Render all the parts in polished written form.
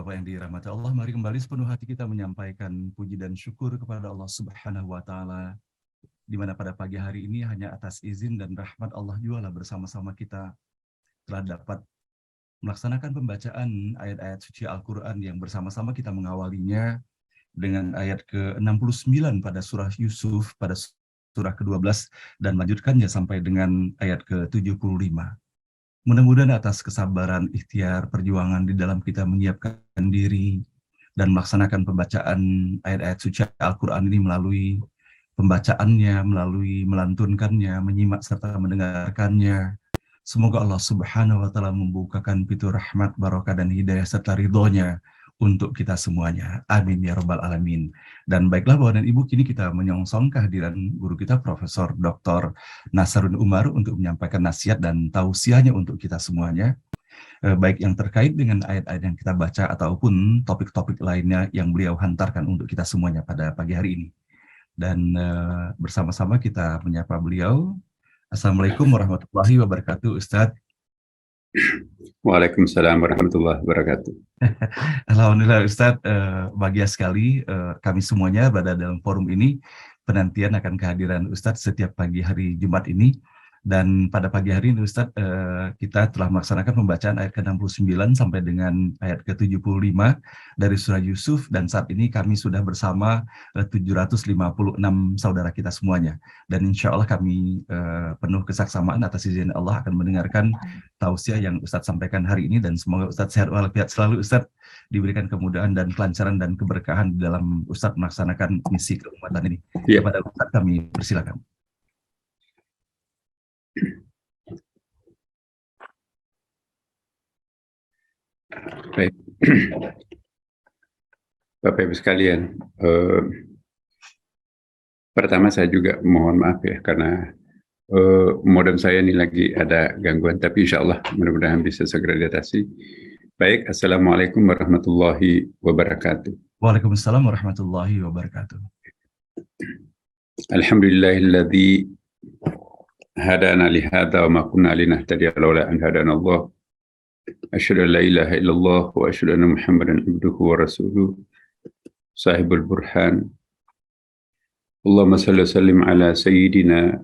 Bapak yang dirahmati Allah, mari kembali sepenuh hati kita menyampaikan puji dan syukur kepada Allah Subhanahu wa Ta'ala, di mana pada pagi hari ini hanya atas izin dan rahmat Allah jualah bersama-sama kita telah dapat melaksanakan pembacaan ayat-ayat suci Al-Quran yang bersama-sama kita mengawalinya dengan ayat ke-69 pada surah Yusuf, pada surah ke-12, dan melanjutkannya sampai dengan ayat ke-75. Mudah-mudahan atas kesabaran, ikhtiar, perjuangan di dalam kita menyiapkan diri dan melaksanakan pembacaan ayat-ayat suci Al-Quran ini melalui pembacaannya, melalui melantunkannya, menyimak serta mendengarkannya. Semoga Allah Subhanahu wa Ta'ala membukakan pintu rahmat, barokah, dan hidayah serta ridhonya untuk kita semuanya. Amin ya Rabbal Alamin. Dan baiklah Bapak dan Ibu, kini kita menyongsong kehadiran guru kita Profesor Dr. Nasarun Umar untuk menyampaikan nasihat dan tausiahnya untuk kita semuanya, baik yang terkait dengan ayat-ayat yang kita baca ataupun topik-topik lainnya yang beliau hantarkan untuk kita semuanya pada pagi hari ini. Dan bersama-sama kita menyapa beliau. Assalamualaikum warahmatullahi wabarakatuh, Ustadz. Waalaikumsalam warahmatullahi wabarakatuh. Alhamdulillah Ustadz, bahagia sekali kami semuanya berada dalam forum ini, penantian akan kehadiran Ustadz setiap pagi hari Jumat ini. Dan pada pagi hari ini Ustadz, kita telah melaksanakan pembacaan ayat ke-69 sampai dengan ayat ke-75 dari surah Yusuf, dan saat ini kami sudah bersama 756 saudara kita semuanya. Dan insya Allah kami penuh kesaksamaan atas izin Allah akan mendengarkan tausiah yang Ustadz sampaikan hari ini, dan semoga Ustadz sehat walafiat selalu, Ustadz, diberikan kemudahan dan kelancaran dan keberkahan di dalam Ustadz melaksanakan misi keumatan ini. Kepada Ustadz kami persilakan. Baik, Bapak Ibu sekalian, pertama saya juga mohon maaf ya karena modem saya ini lagi ada gangguan, tapi insya Allah mudah-mudahan bisa segera diatasi. Baik, Assalamualaikum warahmatullahi wabarakatuh. Waalaikumsalam warahmatullahi wabarakatuh. Alhamdulillahilladzi hadana lihada wa ma kunna linahtadiya laula an hadana Allah. Asyhadu an la ilaha illallah wa asyhadu anna Muhammadan abduhu wa rasuluh sahibul burhan. Allahumma salli wa sallim ala sayyidina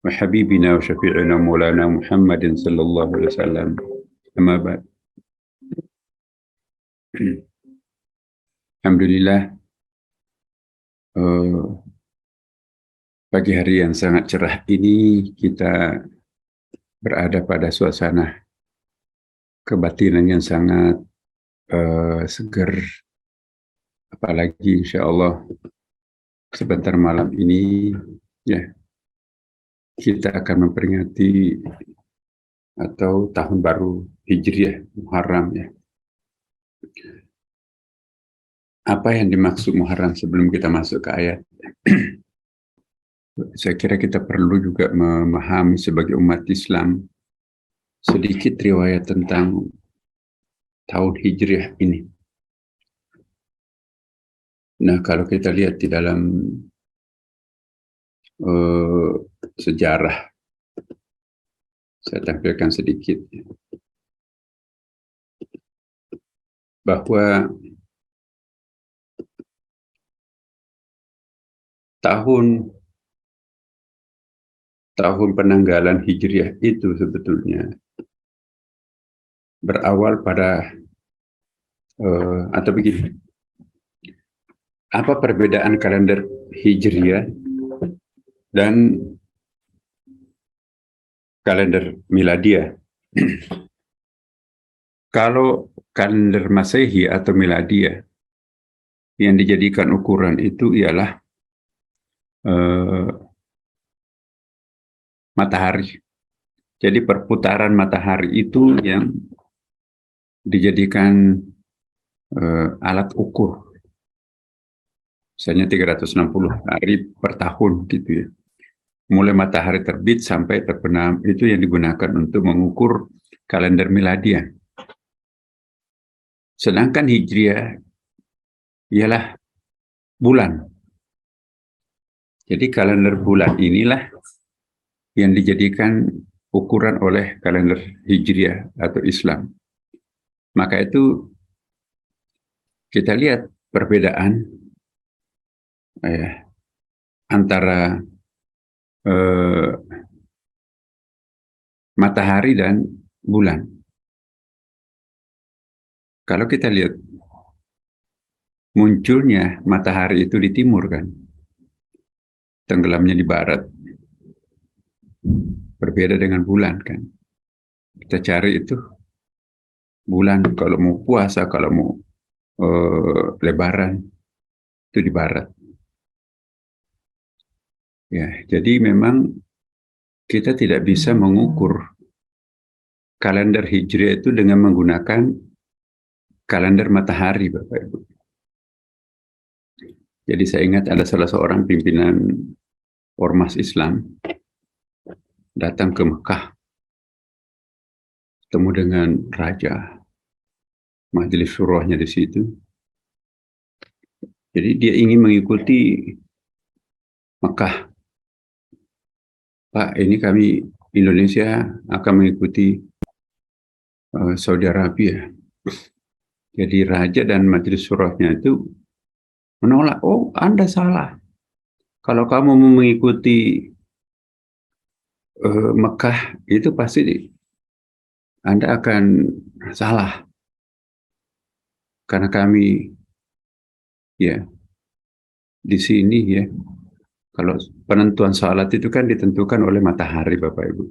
wa habibina wa syafi'ina maulana Muhammadin sallallahu alaihi wasallam. Amma ba'd. Alhamdulillah, pagi hari yang sangat cerah ini kita berada pada suasana kebatinan yang sangat segar, apalagi insya Allah sebentar malam ini ya kita akan memperingati atau tahun baru Hijriah Muharram ya. Apa yang dimaksud Muharram sebelum kita masuk ke ayat? Saya kira kita perlu juga memahami sebagai umat Islam sedikit riwayat tentang tahun Hijriah ini. Nah, kalau kita lihat di dalam sejarah, saya tampilkan sedikit bahwa tahun penanggalan Hijriah itu sebetulnya berawal pada atau begini, apa perbedaan kalender Hijriah dan kalender Miladiah? Kalau kalender Masehi atau Miladiah yang dijadikan ukuran itu ialah matahari. Jadi perputaran matahari itu yang dijadikan alat ukur. Misalnya 360 hari per tahun gitu ya. Mulai matahari terbit sampai terbenam, itu yang digunakan untuk mengukur kalender Miladiah. Sedangkan Hijriah ialah bulan. Jadi kalender bulan inilah yang dijadikan ukuran oleh kalender Hijriah atau Islam. Maka itu kita lihat perbedaan antara matahari dan bulan. Kalau kita lihat munculnya matahari itu di timur kan, tenggelamnya di barat. Berbeda dengan bulan kan. Kita cari itu bulan kalau mau puasa, kalau mau lebaran itu di barat. Ya, jadi memang kita tidak bisa mengukur kalender Hijriah itu dengan menggunakan kalender matahari, Bapak Ibu. Jadi saya ingat ada salah seorang pimpinan ormas Islam datang ke Mekah, ketemu dengan raja, majelis syurahnya di situ. Jadi dia ingin mengikuti Mekah. Pak, ini kami Indonesia akan mengikuti Saudi Arabia. Jadi raja dan majelis syurahnya itu menolak. Oh, Anda salah. Kalau kamu mau mengikuti Mekah, itu pasti Anda akan salah. Karena kami, ya, di sini ya, kalau penentuan salat itu kan ditentukan oleh matahari, Bapak Ibu.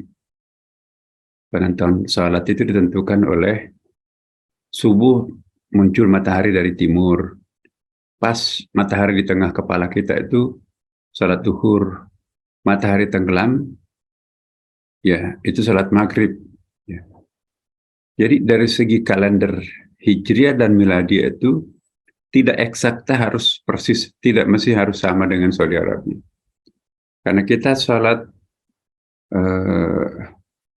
Penentuan salat itu ditentukan oleh subuh muncul matahari dari timur. Pas matahari di tengah kepala kita itu salat zuhur. Matahari tenggelam, ya itu salat maghrib. Ya. Jadi dari segi kalender Hijriah dan Miladiah itu tidak eksakta harus persis, tidak mesti harus sama dengan Saudi Arabia. Karena kita salat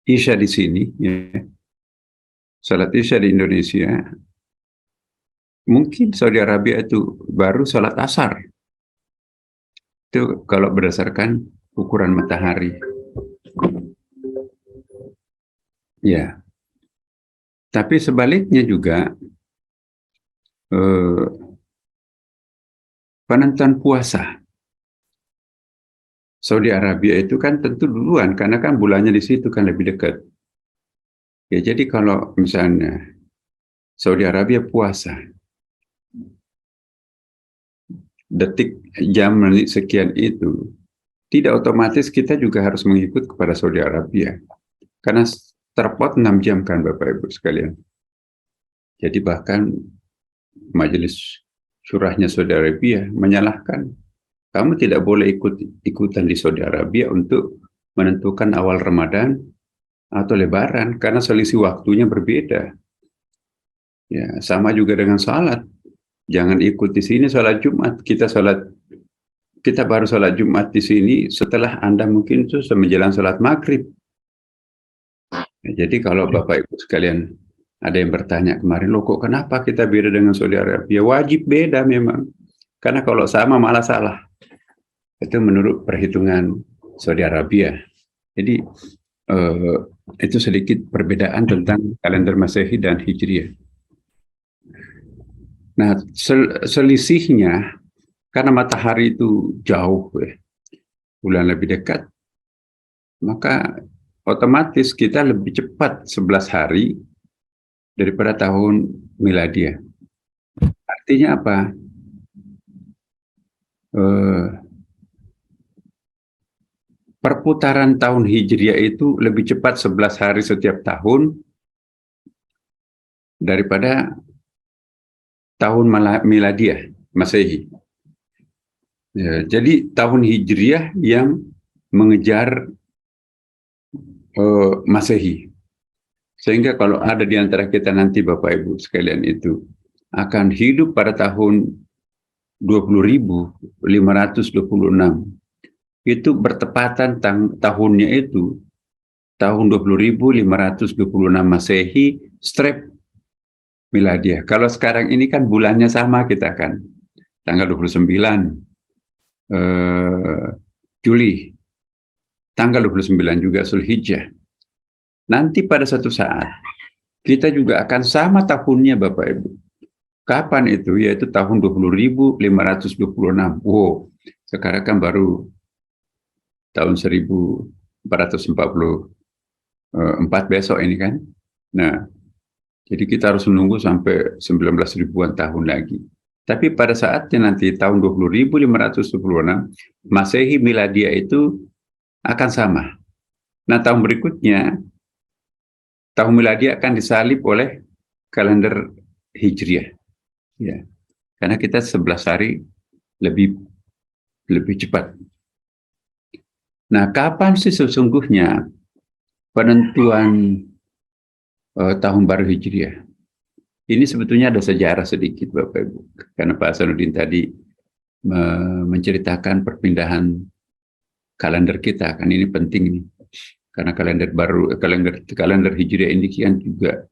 Isya di sini, ya, salat Isya di Indonesia, mungkin Saudi Arabia itu baru salat asar. Itu kalau berdasarkan ukuran matahari. Ya. Tapi sebaliknya juga penentuan puasa. Saudi Arabia itu kan tentu duluan karena kan bulannya di situ kan lebih dekat. Ya, jadi kalau misalnya Saudi Arabia puasa detik, jam, menit sekian itu, tidak otomatis kita juga harus mengikut kepada Saudi Arabia. Karena terpot 6 jam kan Bapak Ibu sekalian. Jadi bahkan majelis syurahnya Saudi Arabia menyalahkan, kamu tidak boleh ikutan di Saudi Arabia untuk menentukan awal Ramadan atau Lebaran, karena selisih waktunya berbeda. Ya, sama juga dengan salat. Jangan ikut di sini salat Jumat. Kita baru salat Jumat di sini setelah Anda mungkin itu menjelang salat Maghrib. Ya, jadi kalau Bapak Ibu sekalian ada yang bertanya kemarin, loh kok kenapa kita beda dengan Saudi Arabia? Wajib beda memang. Karena kalau sama malah salah. Itu menurut perhitungan Saudi Arabia. Jadi itu sedikit perbedaan tentang kalender Masehi dan Hijriah. Nah, selisihnya karena matahari itu jauh, bulan lebih dekat, maka otomatis kita lebih cepat 11 hari daripada tahun miladiah. Artinya apa? Perputaran tahun Hijriah itu lebih cepat 11 hari setiap tahun daripada tahun miladiah, Masehi. Ya, jadi tahun Hijriah yang mengejar Masehi. Sehingga kalau ada di antara kita nanti Bapak Ibu sekalian itu akan hidup pada tahun 20.526, itu bertepatan tahunnya itu tahun 20.526 Masehi strep miladiah. Kalau sekarang ini kan bulannya sama kita kan, tanggal 29 Juli, tanggal 29 juga Zulhijjah. Nanti pada satu saat kita juga akan sama tahunnya Bapak Ibu. Kapan itu? Yaitu tahun 20.526. Wow, sekarang kan baru tahun 1444 besok ini kan. Nah, jadi kita harus menunggu sampai 19 ribuan tahun lagi. Tapi pada saatnya nanti tahun 20.526, Masehi Miladia itu akan sama. Nah, tahun berikutnya, tahun Miladia akan disalib oleh kalender Hijriah. Ya, karena kita 11 hari lebih cepat. Nah, kapan sih sesungguhnya penentuan tahun baru Hijriah? Ini sebetulnya ada sejarah sedikit, Bapak Ibu. Karena Pak Hasanuddin tadi menceritakan perpindahan kalender kita, kan ini penting nih. Karena kalender Hijriah ini kan juga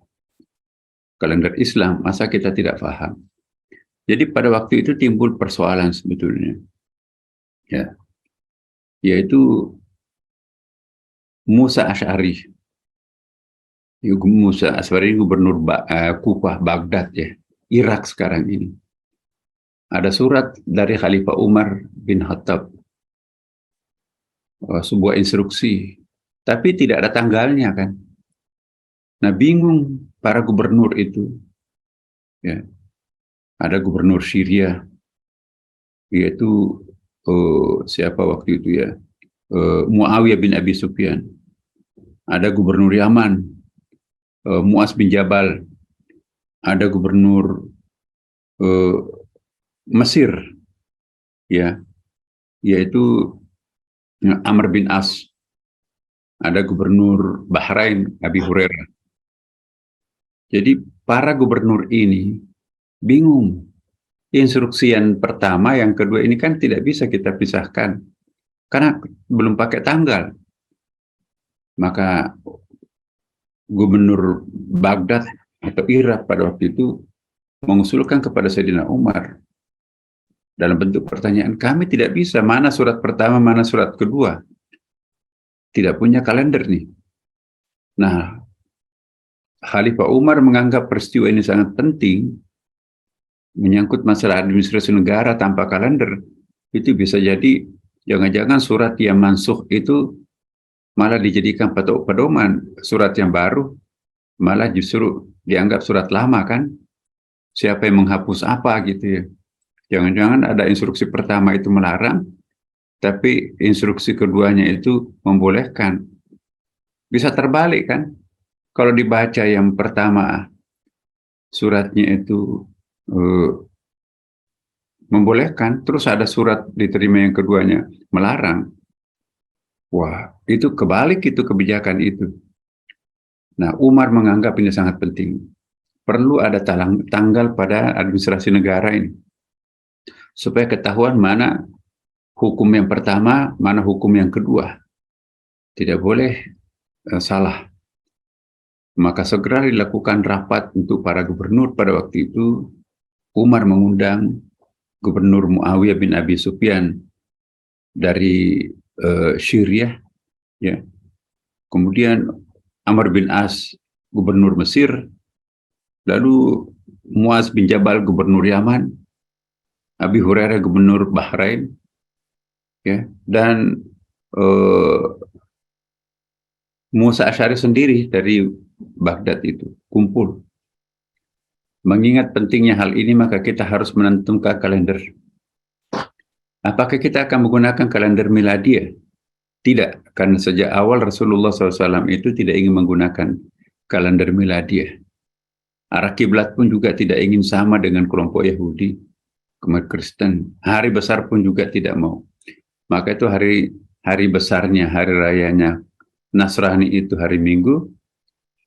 kalender Islam, masa kita tidak paham. Jadi pada waktu itu timbul persoalan sebetulnya, ya, yaitu Musa Asy'ari. Musa Asy'ari gubernur Kufah, Baghdad ya, Irak sekarang ini. Ada surat dari Khalifah Umar bin Khattab, sebuah instruksi, tapi tidak ada tanggalnya kan. Nah, bingung para gubernur itu, ya. Ada gubernur Syria, yaitu siapa waktu itu ya, Muawiyah bin Abi Sufyan. Ada gubernur Yaman, Mu'az bin Jabal. Ada gubernur Mesir, ya, yaitu Amr bin As. Ada gubernur Bahrain, Abi Hurairah. Jadi para gubernur ini bingung. Instruksi yang pertama, yang kedua ini kan tidak bisa kita pisahkan karena belum pakai tanggal. Maka gubernur Baghdad atau Irak pada waktu itu mengusulkan kepada Sayyidina Umar dalam bentuk pertanyaan, kami tidak bisa mana surat pertama, mana surat kedua. Tidak punya kalender nih. Nah, Khalifah Umar menganggap peristiwa ini sangat penting, menyangkut masalah administrasi negara tanpa kalender. Itu bisa jadi jangan-jangan surat yang mansukh itu malah dijadikan patok pedoman. Surat yang baru malah justru dianggap surat lama kan. Siapa yang menghapus apa gitu ya. Jangan-jangan ada instruksi pertama itu melarang, tapi instruksi keduanya itu membolehkan. Bisa terbalik kan. Kalau dibaca yang pertama, suratnya itu membolehkan, terus ada surat diterima yang keduanya melarang. Wah, itu kebalik itu kebijakan itu. Nah, Umar menganggap ini sangat penting. Perlu ada tanggal pada administrasi negara ini. Supaya ketahuan mana hukum yang pertama, mana hukum yang kedua. Tidak boleh salah. Maka segera dilakukan rapat untuk para gubernur pada waktu itu. Umar mengundang Gubernur Muawiyah bin Abi Sufyan dari Syria, ya. Kemudian Amr bin As, Gubernur Mesir, lalu Mu'az bin Jabal, Gubernur Yaman, Abi Hurairah, Gubernur Bahrain, ya, dan Musa Asy'ari sendiri dari Baghdad itu kumpul. Mengingat pentingnya hal ini, maka kita harus menentukan kalender. Apakah kita akan menggunakan kalender Miladiyah? Tidak, karena sejak awal Rasulullah SAW itu tidak ingin menggunakan kalender Miladiyah. Arah kiblat pun juga tidak ingin sama dengan kelompok Yahudi, kelompok Kristen. Hari besar pun juga tidak mau. Maka itu hari besarnya, hari rayanya Nasrani itu hari Minggu,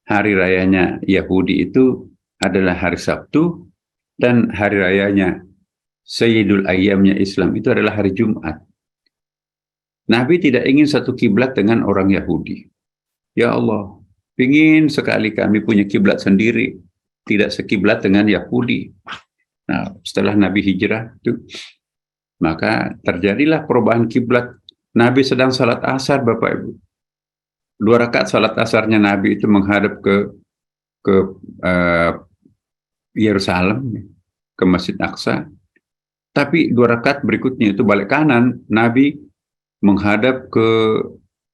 hari rayanya Yahudi itu adalah hari Sabtu, dan hari rayanya Sayyidul Ayyamnya Islam itu adalah hari Jumat. Nabi tidak ingin satu kiblat dengan orang Yahudi. Ya Allah, ingin sekali kami punya kiblat sendiri, tidak sekiblat dengan Yahudi. Nah, setelah Nabi hijrah itu, maka terjadilah perubahan kiblat. Nabi sedang salat asar, Bapak Ibu. 2 rakaat salat asarnya Nabi itu menghadap ke Yerusalem. ke Masjid Aqsa, tapi 2 rakaat berikutnya itu balik kanan, Nabi menghadap ke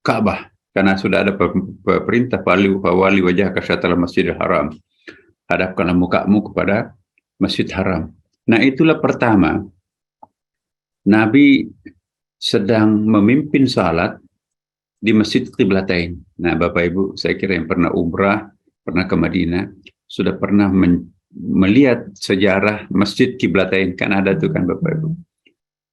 Ka'bah karena sudah ada perintah wali wajah ke syatrul Masjidil Haram. Hadapkanlah mukamu kepada Masjid Haram. Nah, itulah pertama Nabi sedang memimpin salat di Masjid Qiblatain. Nah, Bapak Ibu, saya kira yang pernah umrah, pernah ke Madinah, sudah pernah melihat sejarah Masjid Qiblatain, kan ada tuh kan Bapak Ibu.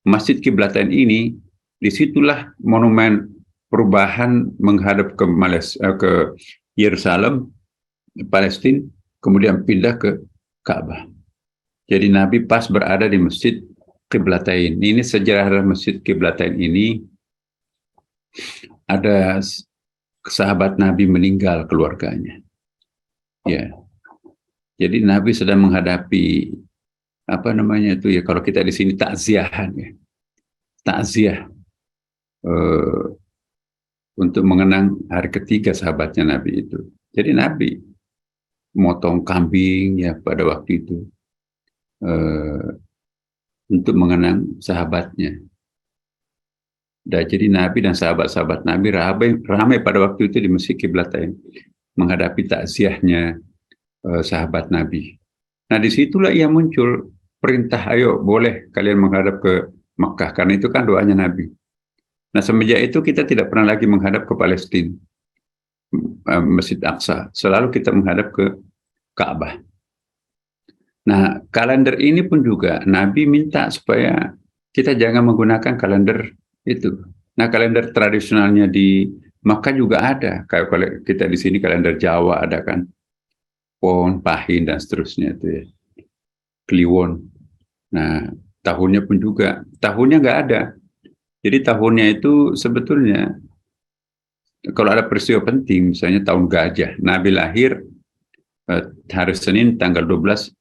Masjid Qiblatain ini, disitulah monumen perubahan menghadap ke Yerusalem, Palestina, kemudian pindah ke Ka'bah. Jadi Nabi pas berada di Masjid Qiblatain. Ini sejarah Masjid Qiblatain ini, ada sahabat Nabi meninggal keluarganya. Ya. Jadi Nabi sedang menghadapi kalau kita di sini takziahan ya. Takziah untuk mengenang hari ketiga sahabatnya Nabi itu. Jadi Nabi motong kambing ya pada waktu itu untuk mengenang sahabatnya. Dan jadi Nabi dan sahabat-sahabat Nabi ramai pada waktu itu di Masjid Qiblatain menghadapi takziahnya sahabat Nabi. Nah, disitulah ia muncul perintah, ayo boleh kalian menghadap ke Mekah, karena itu kan doanya Nabi. Nah, semenjak itu kita tidak pernah lagi menghadap ke Palestina, Masjid Aqsa. Selalu kita menghadap ke Ka'bah. Nah, kalender ini pun juga Nabi minta supaya kita jangan menggunakan kalender itu. Nah, kalender tradisionalnya di Makkah juga ada. Kayak kalau kita di sini kalender Jawa ada kan, Pon, Pahin dan seterusnya itu ya, Kliwon. Nah, tahunnya pun juga, tahunnya nggak ada. Jadi tahunnya itu sebetulnya kalau ada peristiwa penting, misalnya tahun gajah, Nabi lahir hari Senin tanggal 12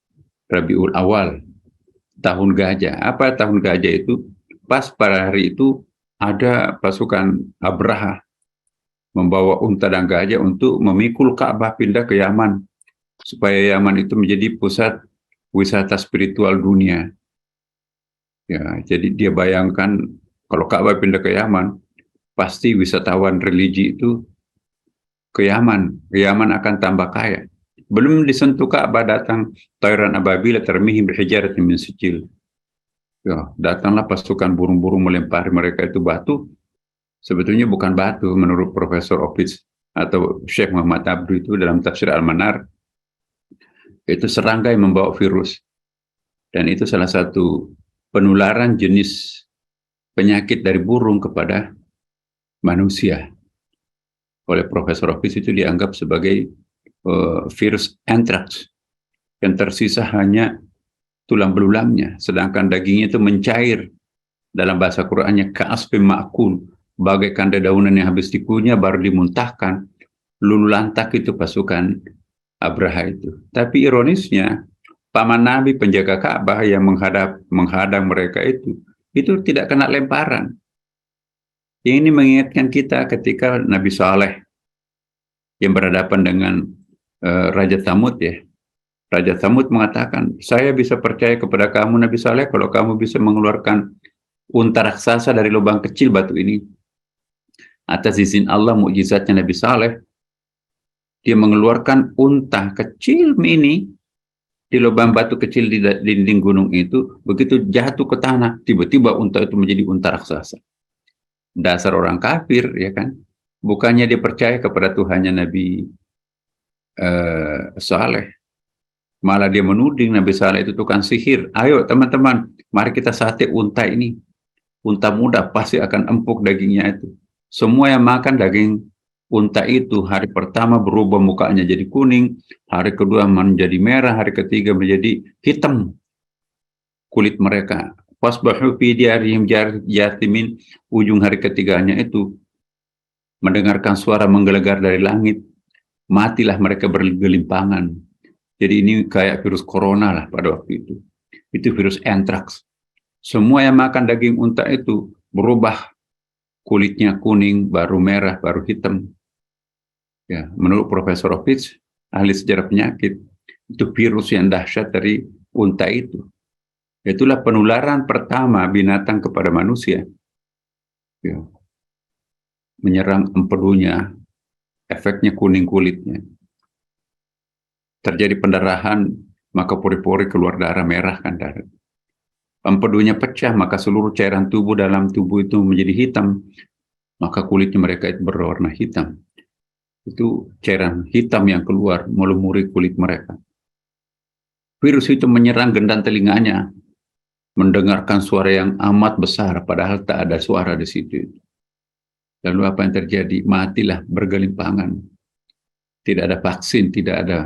Rabiul Awal, tahun gajah. Apa tahun gajah itu? Pas pada hari itu ada pasukan Abraha membawa unta dan gajah untuk memikul Ka'bah pindah ke Yaman, supaya Yaman itu menjadi pusat wisata spiritual dunia. Ya, jadi dia bayangkan kalau Ka'bah pindah ke Yaman, pasti wisatawan religi itu ke Yaman. Yaman akan tambah kaya. Belum disentuh Ka'bah, datang tayran ababil tarmihim bihijaratin min sijil. Ya, datanglah pasukan burung-burung melempari mereka itu batu. Sebetulnya bukan batu, menurut Profesor Opitz atau Syekh Muhammad Abdu itu dalam tafsir Al-Manar, itu serangga yang membawa virus. Dan itu salah satu penularan jenis penyakit dari burung kepada manusia. Oleh Profesor Opitz itu dianggap sebagai virus anthrax yang tersisa hanya tulang belulangnya, sedangkan dagingnya itu mencair. Dalam bahasa Qur'annya ka'asfim ma'kul, bagaikan dedaunan yang habis dikunyah baru dimuntahkan. Lulu lantak itu pasukan Abraha itu. Tapi ironisnya, paman Nabi penjaga Ka'bah yang menghadang mereka itu tidak kena lemparan. Ini mengingatkan kita ketika Nabi Saleh yang berhadapan dengan Raja Tsamud ya. Raja Tsamud mengatakan, saya bisa percaya kepada kamu Nabi Saleh kalau kamu bisa mengeluarkan unta raksasa dari lubang kecil batu ini. Atas izin Allah, mukjizatnya Nabi Saleh, dia mengeluarkan unta kecil mini di lubang batu kecil di dinding gunung itu. Begitu jatuh ke tanah, tiba-tiba unta itu menjadi unta raksasa. Dasar orang kafir, ya kan? Bukannya dia percaya kepada Tuhannya Nabi Saleh, malah dia menuding Nabi Saleh itu tukang sihir. Ayo teman-teman, mari kita sate unta ini. Unta muda pasti akan empuk dagingnya itu. Semua yang makan daging unta itu, hari pertama berubah mukanya jadi kuning, hari kedua menjadi merah, hari ketiga menjadi hitam kulit mereka. Wasbahu fi diyarihim jathimin, ujung hari ketiganya itu mendengarkan suara menggelegar dari langit, matilah mereka bergelimpangan. Jadi ini kayak virus corona lah pada waktu itu. Itu virus anthrax. Semua yang makan daging unta itu berubah kulitnya kuning, baru merah, baru hitam. Ya, menurut Profesor Opitz, ahli sejarah penyakit, itu virus yang dahsyat dari unta itu. Itulah penularan pertama binatang kepada manusia. Ya. Menyerang empedunya, efeknya kuning kulitnya. Terjadi pendarahan, maka pori-pori keluar darah merah kan darah. Empedunya pecah, maka seluruh cairan tubuh dalam tubuh itu menjadi hitam, maka kulitnya mereka itu berwarna hitam. Itu cairan hitam yang keluar melumuri kulit mereka. Virus itu menyerang gendang telinganya, mendengarkan suara yang amat besar, padahal tak ada suara di situ. Lalu apa yang terjadi? Matilah bergelimpangan. Tidak ada vaksin, tidak ada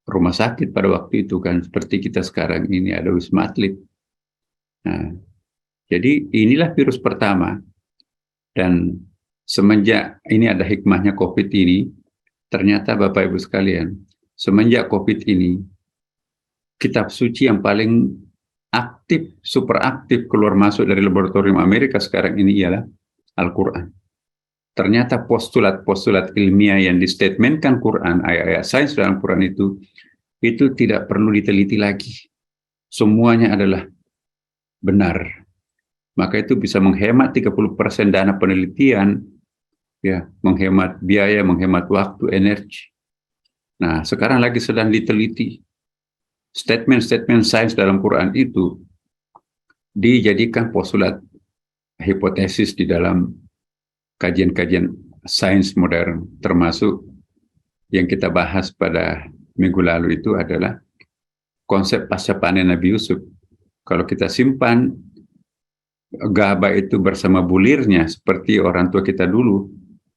rumah sakit pada waktu itu kan, seperti kita sekarang ini ada Wisma Atlet. Nah, jadi inilah virus pertama. Dan semenjak ini ada hikmahnya COVID ini, ternyata Bapak Ibu sekalian, semenjak COVID ini, kitab suci yang paling aktif, super aktif keluar masuk dari laboratorium Amerika sekarang ini ialah Al-Quran. Ternyata postulat-postulat ilmiah yang distatementkan Quran, ayat-ayat sains dalam Quran itu tidak perlu diteliti lagi. Semuanya adalah benar. Maka itu bisa menghemat 30% dana penelitian, ya, menghemat biaya, menghemat waktu, energi. Nah, sekarang lagi sedang diteliti. Statement-statement sains dalam Quran itu dijadikan postulat hipotesis di dalam kajian-kajian sains modern, termasuk yang kita bahas pada minggu lalu itu adalah konsep pasca panen Nabi Yusuf. Kalau kita simpan gabah itu bersama bulirnya, seperti orang tua kita dulu,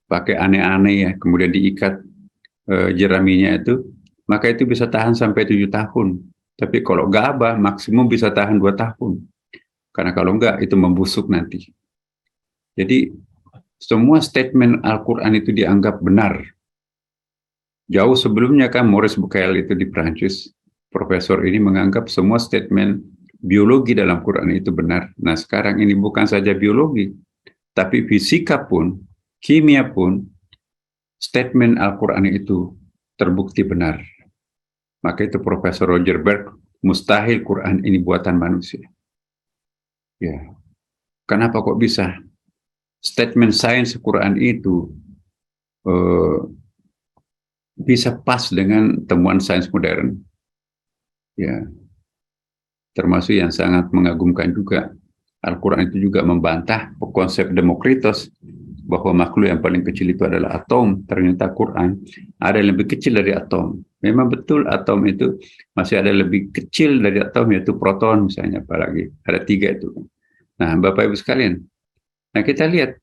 pakai aneh-aneh ya, kemudian diikat jeraminya itu, maka itu bisa tahan sampai 7 tahun. Tapi kalau gabah maksimum bisa tahan 2 tahun. Karena kalau enggak, itu membusuk nanti. Jadi, semua statement Al-Quran itu dianggap benar. Jauh sebelumnya kan Maurice Bucaille itu di Prancis, profesor ini menganggap semua statement biologi dalam Quran itu benar. Nah sekarang ini bukan saja biologi, tapi fisika pun, kimia pun, statement Al-Quran itu terbukti benar. Maka itu Profesor Roger Berg, mustahil Quran ini buatan manusia. Ya, kenapa kok bisa? Statement sains Quran itu bisa pas dengan temuan sains modern. Ya, termasuk yang sangat mengagumkan juga. Al-Quran itu juga membantah konsep Demokritos bahwa makhluk yang paling kecil itu adalah atom. Ternyata Quran ada yang lebih kecil dari atom. Memang betul atom itu masih ada lebih kecil dari atom, yaitu proton misalnya, apalagi ada 3 itu. Nah Bapak Ibu sekalian, nah kita lihat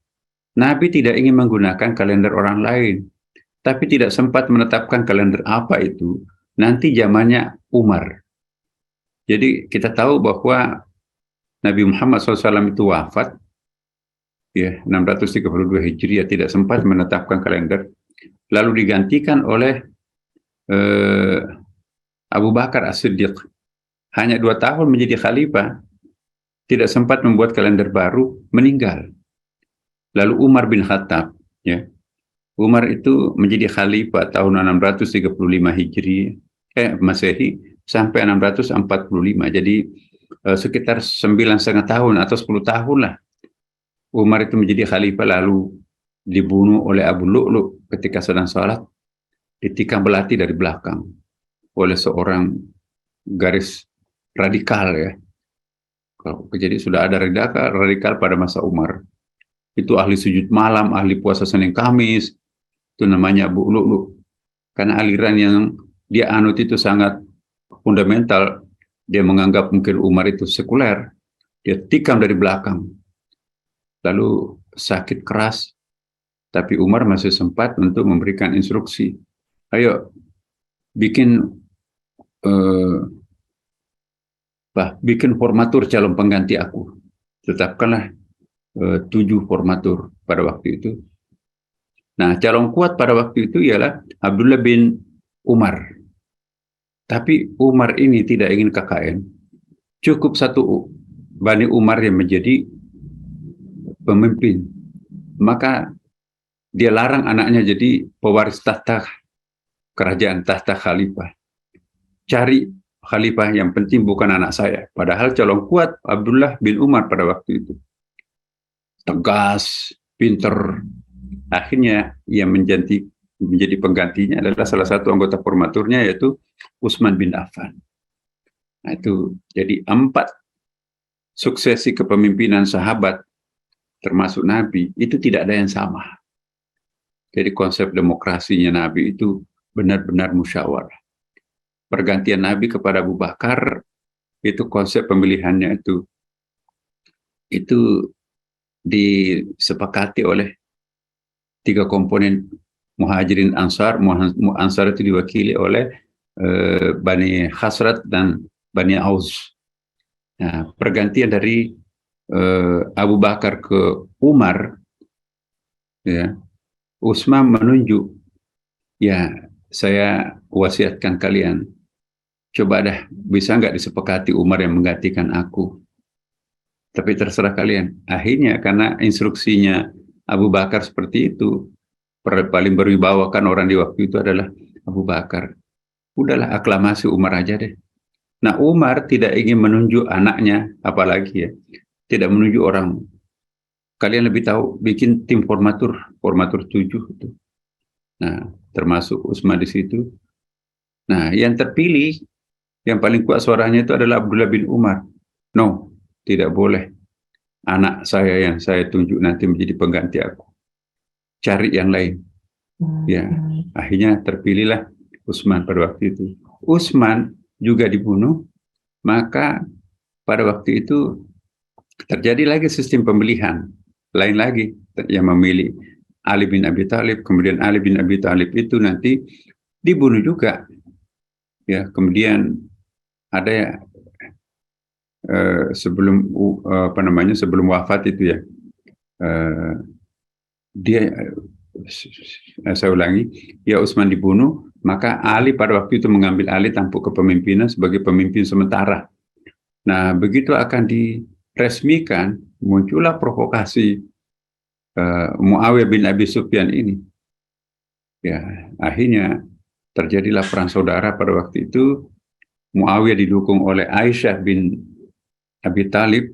Nabi tidak ingin menggunakan kalender orang lain, tapi tidak sempat menetapkan kalender apa itu. Nanti zamannya Umar. Jadi kita tahu bahwa Nabi Muhammad SAW itu wafat, ya 632 Hijriah, tidak sempat menetapkan kalender, lalu digantikan oleh Abu Bakar As-Siddiq. Hanya 2 tahun menjadi khalifah, tidak sempat membuat kalender baru, meninggal. Lalu Umar bin Khattab, ya, Umar itu menjadi khalifah tahun 635 Hijriah, Masehi, sampai 645. Jadi sekitar 9,5 tahun atau 10 tahun lah Umar itu menjadi khalifah, lalu dibunuh oleh Abu Lu'lu' ketika sedang sholat, ditikam belati dari belakang oleh seorang garis radikal ya. Jadi sudah ada radikal pada masa Umar. Itu ahli sujud malam, ahli puasa Senin Kamis, itu namanya Abu Lu'lu'. Karena aliran yang dia anut itu sangat fundamental, dia menganggap mungkin Umar itu sekuler, dia tikam dari belakang, lalu sakit keras, tapi Umar masih sempat untuk memberikan instruksi, ayo bikin bikin formatur calon pengganti aku, tetapkanlah 7 formatur pada waktu itu. Nah calon kuat pada waktu itu ialah Abdullah bin Umar. Tapi Umar ini tidak ingin KKN. Cukup 1 Bani Umar yang menjadi pemimpin. Maka dia larang anaknya jadi pewaris tahta kerajaan, tahta khalifah. Cari khalifah yang penting bukan anak saya. Padahal calon kuat Abdullah bin Umar pada waktu itu. Tegas, pinter. Akhirnya yang menjadi penggantinya adalah salah satu anggota formaturnya yaitu Utsman bin Affan. Nah, itu jadi 4 suksesi kepemimpinan sahabat termasuk Nabi itu tidak ada yang sama. Jadi konsep demokrasinya Nabi itu benar-benar musyawarah. Pergantian Nabi kepada Abu Bakar itu konsep pemilihannya itu disepakati oleh 3 komponen Muhajirin Ansar. Ansar itu diwakili oleh Bani Khazraj dan Bani Aus. Nah, pergantian dari Abu Bakar ke Umar, ya, Utsman menunjuk, ya saya wasiatkan kalian, coba dah bisa nggak disepakati Umar yang menggantikan aku. Tapi terserah kalian. Akhirnya karena instruksinya Abu Bakar seperti itu, paling berwibawakan orang di waktu itu adalah Abu Bakar. Udahlah aklamasi Umar aja deh. Nah, Umar tidak ingin menunjuk anaknya, apalagi ya, tidak menunjuk orang. Kalian lebih tahu, bikin tim formatur 7 itu. Nah, termasuk Utsman di situ. Nah, yang terpilih, yang paling kuat suaranya itu adalah Abdullah bin Umar. No, tidak boleh. Anak saya yang saya tunjuk nanti menjadi pengganti aku. Cari yang lain. Ya, akhirnya terpilihlah Utsman pada waktu itu. Utsman juga dibunuh, maka pada waktu itu terjadi lagi sistem pemilihan. Lain lagi yang memilih Ali bin Abi Thalib, kemudian Ali bin Abi Thalib itu nanti dibunuh juga. Ya, kemudian ada sebelum sebelum wafat itu ya, saya ulangi, ya Utsman dibunuh, maka Ali pada waktu itu mengambil alih tampuk kepemimpinan sebagai pemimpin sementara. Nah, begitu akan diresmikan, muncullah provokasi Muawiyah bin Abi Sufyan ini. Ya, akhirnya terjadilah perang saudara pada waktu itu. Muawiyah didukung oleh Aisyah bin Abi Thalib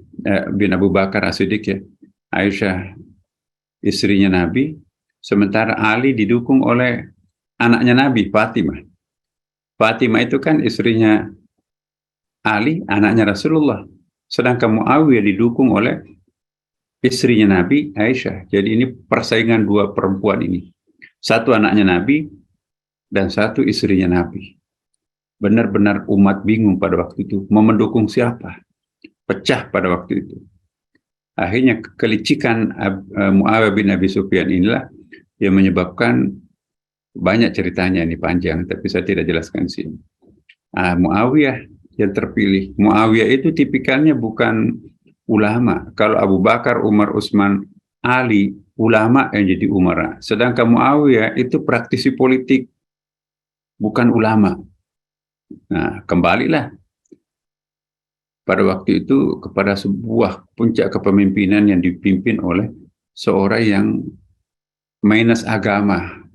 bin Abu Bakar As-Siddiq ya. Aisyah istrinya Nabi, sementara Ali didukung oleh anaknya Nabi, Fatimah. Fatimah itu kan istrinya Ali, anaknya Rasulullah. Sedangkan Muawiyah didukung oleh istrinya Nabi, Aisyah. Jadi ini persaingan 2 perempuan ini. Satu anaknya Nabi dan satu istrinya Nabi. Benar-benar umat bingung pada waktu itu. Mau mendukung siapa? Pecah pada waktu itu. Akhirnya kelicikan Muawiyah bin Abi Sufyan inilah yang menyebabkan banyak ceritanya, ini panjang, tapi saya tidak jelaskan di sini. Muawiyah yang terpilih. Muawiyah itu tipikalnya bukan ulama. Kalau Abu Bakar, Umar, Utsman, Ali, ulama yang jadi umara. Sedangkan Muawiyah itu praktisi politik, bukan ulama. Nah, kembalilah pada waktu itu kepada sebuah puncak kepemimpinan yang dipimpin oleh seorang yang minus agama,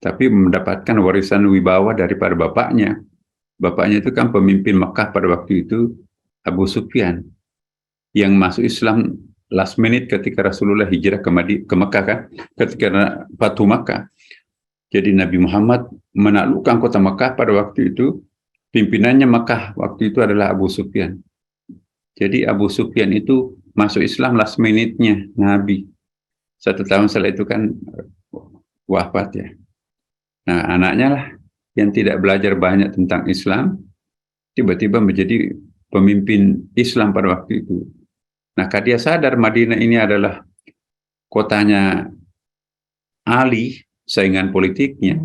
tapi mendapatkan warisan wibawa daripada bapaknya. Bapaknya itu kan pemimpin Mekah pada waktu itu, Abu Sufyan, yang masuk Islam last minute ketika Rasulullah hijrah ke Mekah kan, ketika Fatu Mekah. Jadi Nabi Muhammad menaklukkan kota Mekah pada waktu itu, pimpinannya Mekah waktu itu adalah Abu Sufyan. Jadi Abu Sufyan itu masuk Islam last minute-nya Nabi. 1 tahun setelah itu kan wafat ya. Nah, anaknya lah yang tidak belajar banyak tentang Islam, tiba-tiba menjadi pemimpin Islam pada waktu itu. Nah, karena dia sadar Madinah ini adalah kotanya Ali, saingan politiknya,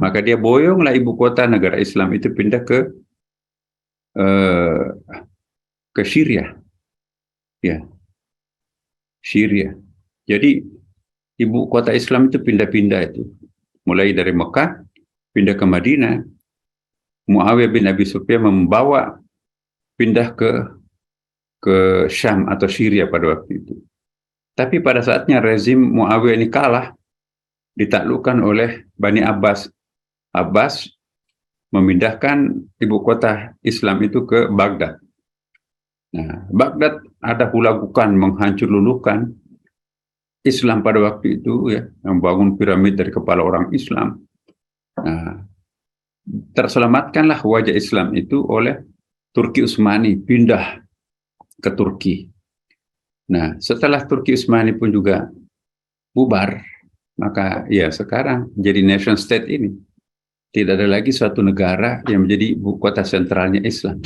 maka dia boyonglah ibu kota negara Islam itu pindah ke Syria, ya, Syria. Jadi ibu kota Islam itu pindah-pindah itu, mulai dari Mekah pindah ke Madinah. Muawiyah bin Abi Sufyan membawa pindah ke Syam atau Syria pada waktu itu. Tapi pada saatnya rezim Muawiyah ini kalah, ditaklukkan oleh Bani Abbas. Abbas memindahkan ibu kota Islam itu ke Baghdad. Nah, Baghdad ada hulagukan menghancur luluhkan Islam pada waktu itu, ya, membangun piramid dari kepala orang Islam. Nah, terselamatkanlah wajah Islam itu oleh Turki Utsmani, pindah ke Turki. Nah, setelah Turki Utsmani pun juga bubar, maka ya sekarang jadi nation state ini. Tidak ada lagi suatu negara yang menjadi ibu kota sentralnya Islam.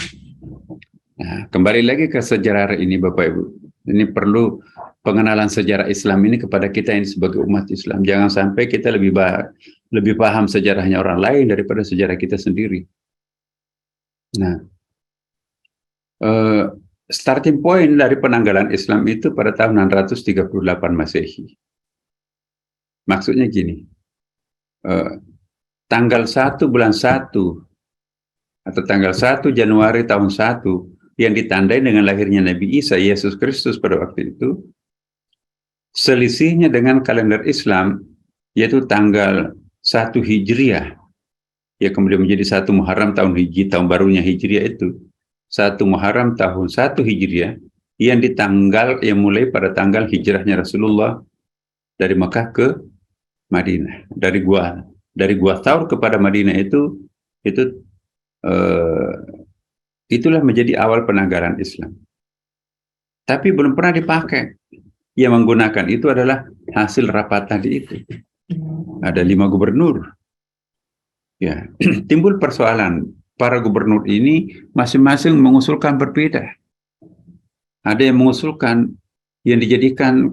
Nah, kembali lagi ke sejarah ini Bapak Ibu. Ini perlu pengenalan sejarah Islam ini kepada kita ini sebagai umat Islam. Jangan sampai kita lebih paham sejarahnya orang lain daripada sejarah kita sendiri. Nah, starting point dari penanggalan Islam itu pada tahun 638 Masehi. Maksudnya gini, tanggal 1 bulan 1 atau tanggal 1 Januari tahun 1 yang ditandai dengan lahirnya Nabi Isa, Yesus Kristus pada waktu itu, selisihnya dengan kalender Islam, yaitu tanggal 1 Hijriah, ya kemudian menjadi 1 Muharram tahun tahun barunya Hijriah itu, 1 Muharram tahun 1 Hijriah, yang mulai pada tanggal hijrahnya Rasulullah dari Makkah ke Madinah, dari Gua Thawr kepada Madinah itulah menjadi awal penanggalan Islam. Tapi belum pernah dipakai. Yang menggunakan itu adalah hasil rapat tadi itu. Ada 5 gubernur. Ya, timbul persoalan. Para gubernur ini masing-masing mengusulkan berbeda. Ada yang mengusulkan yang dijadikan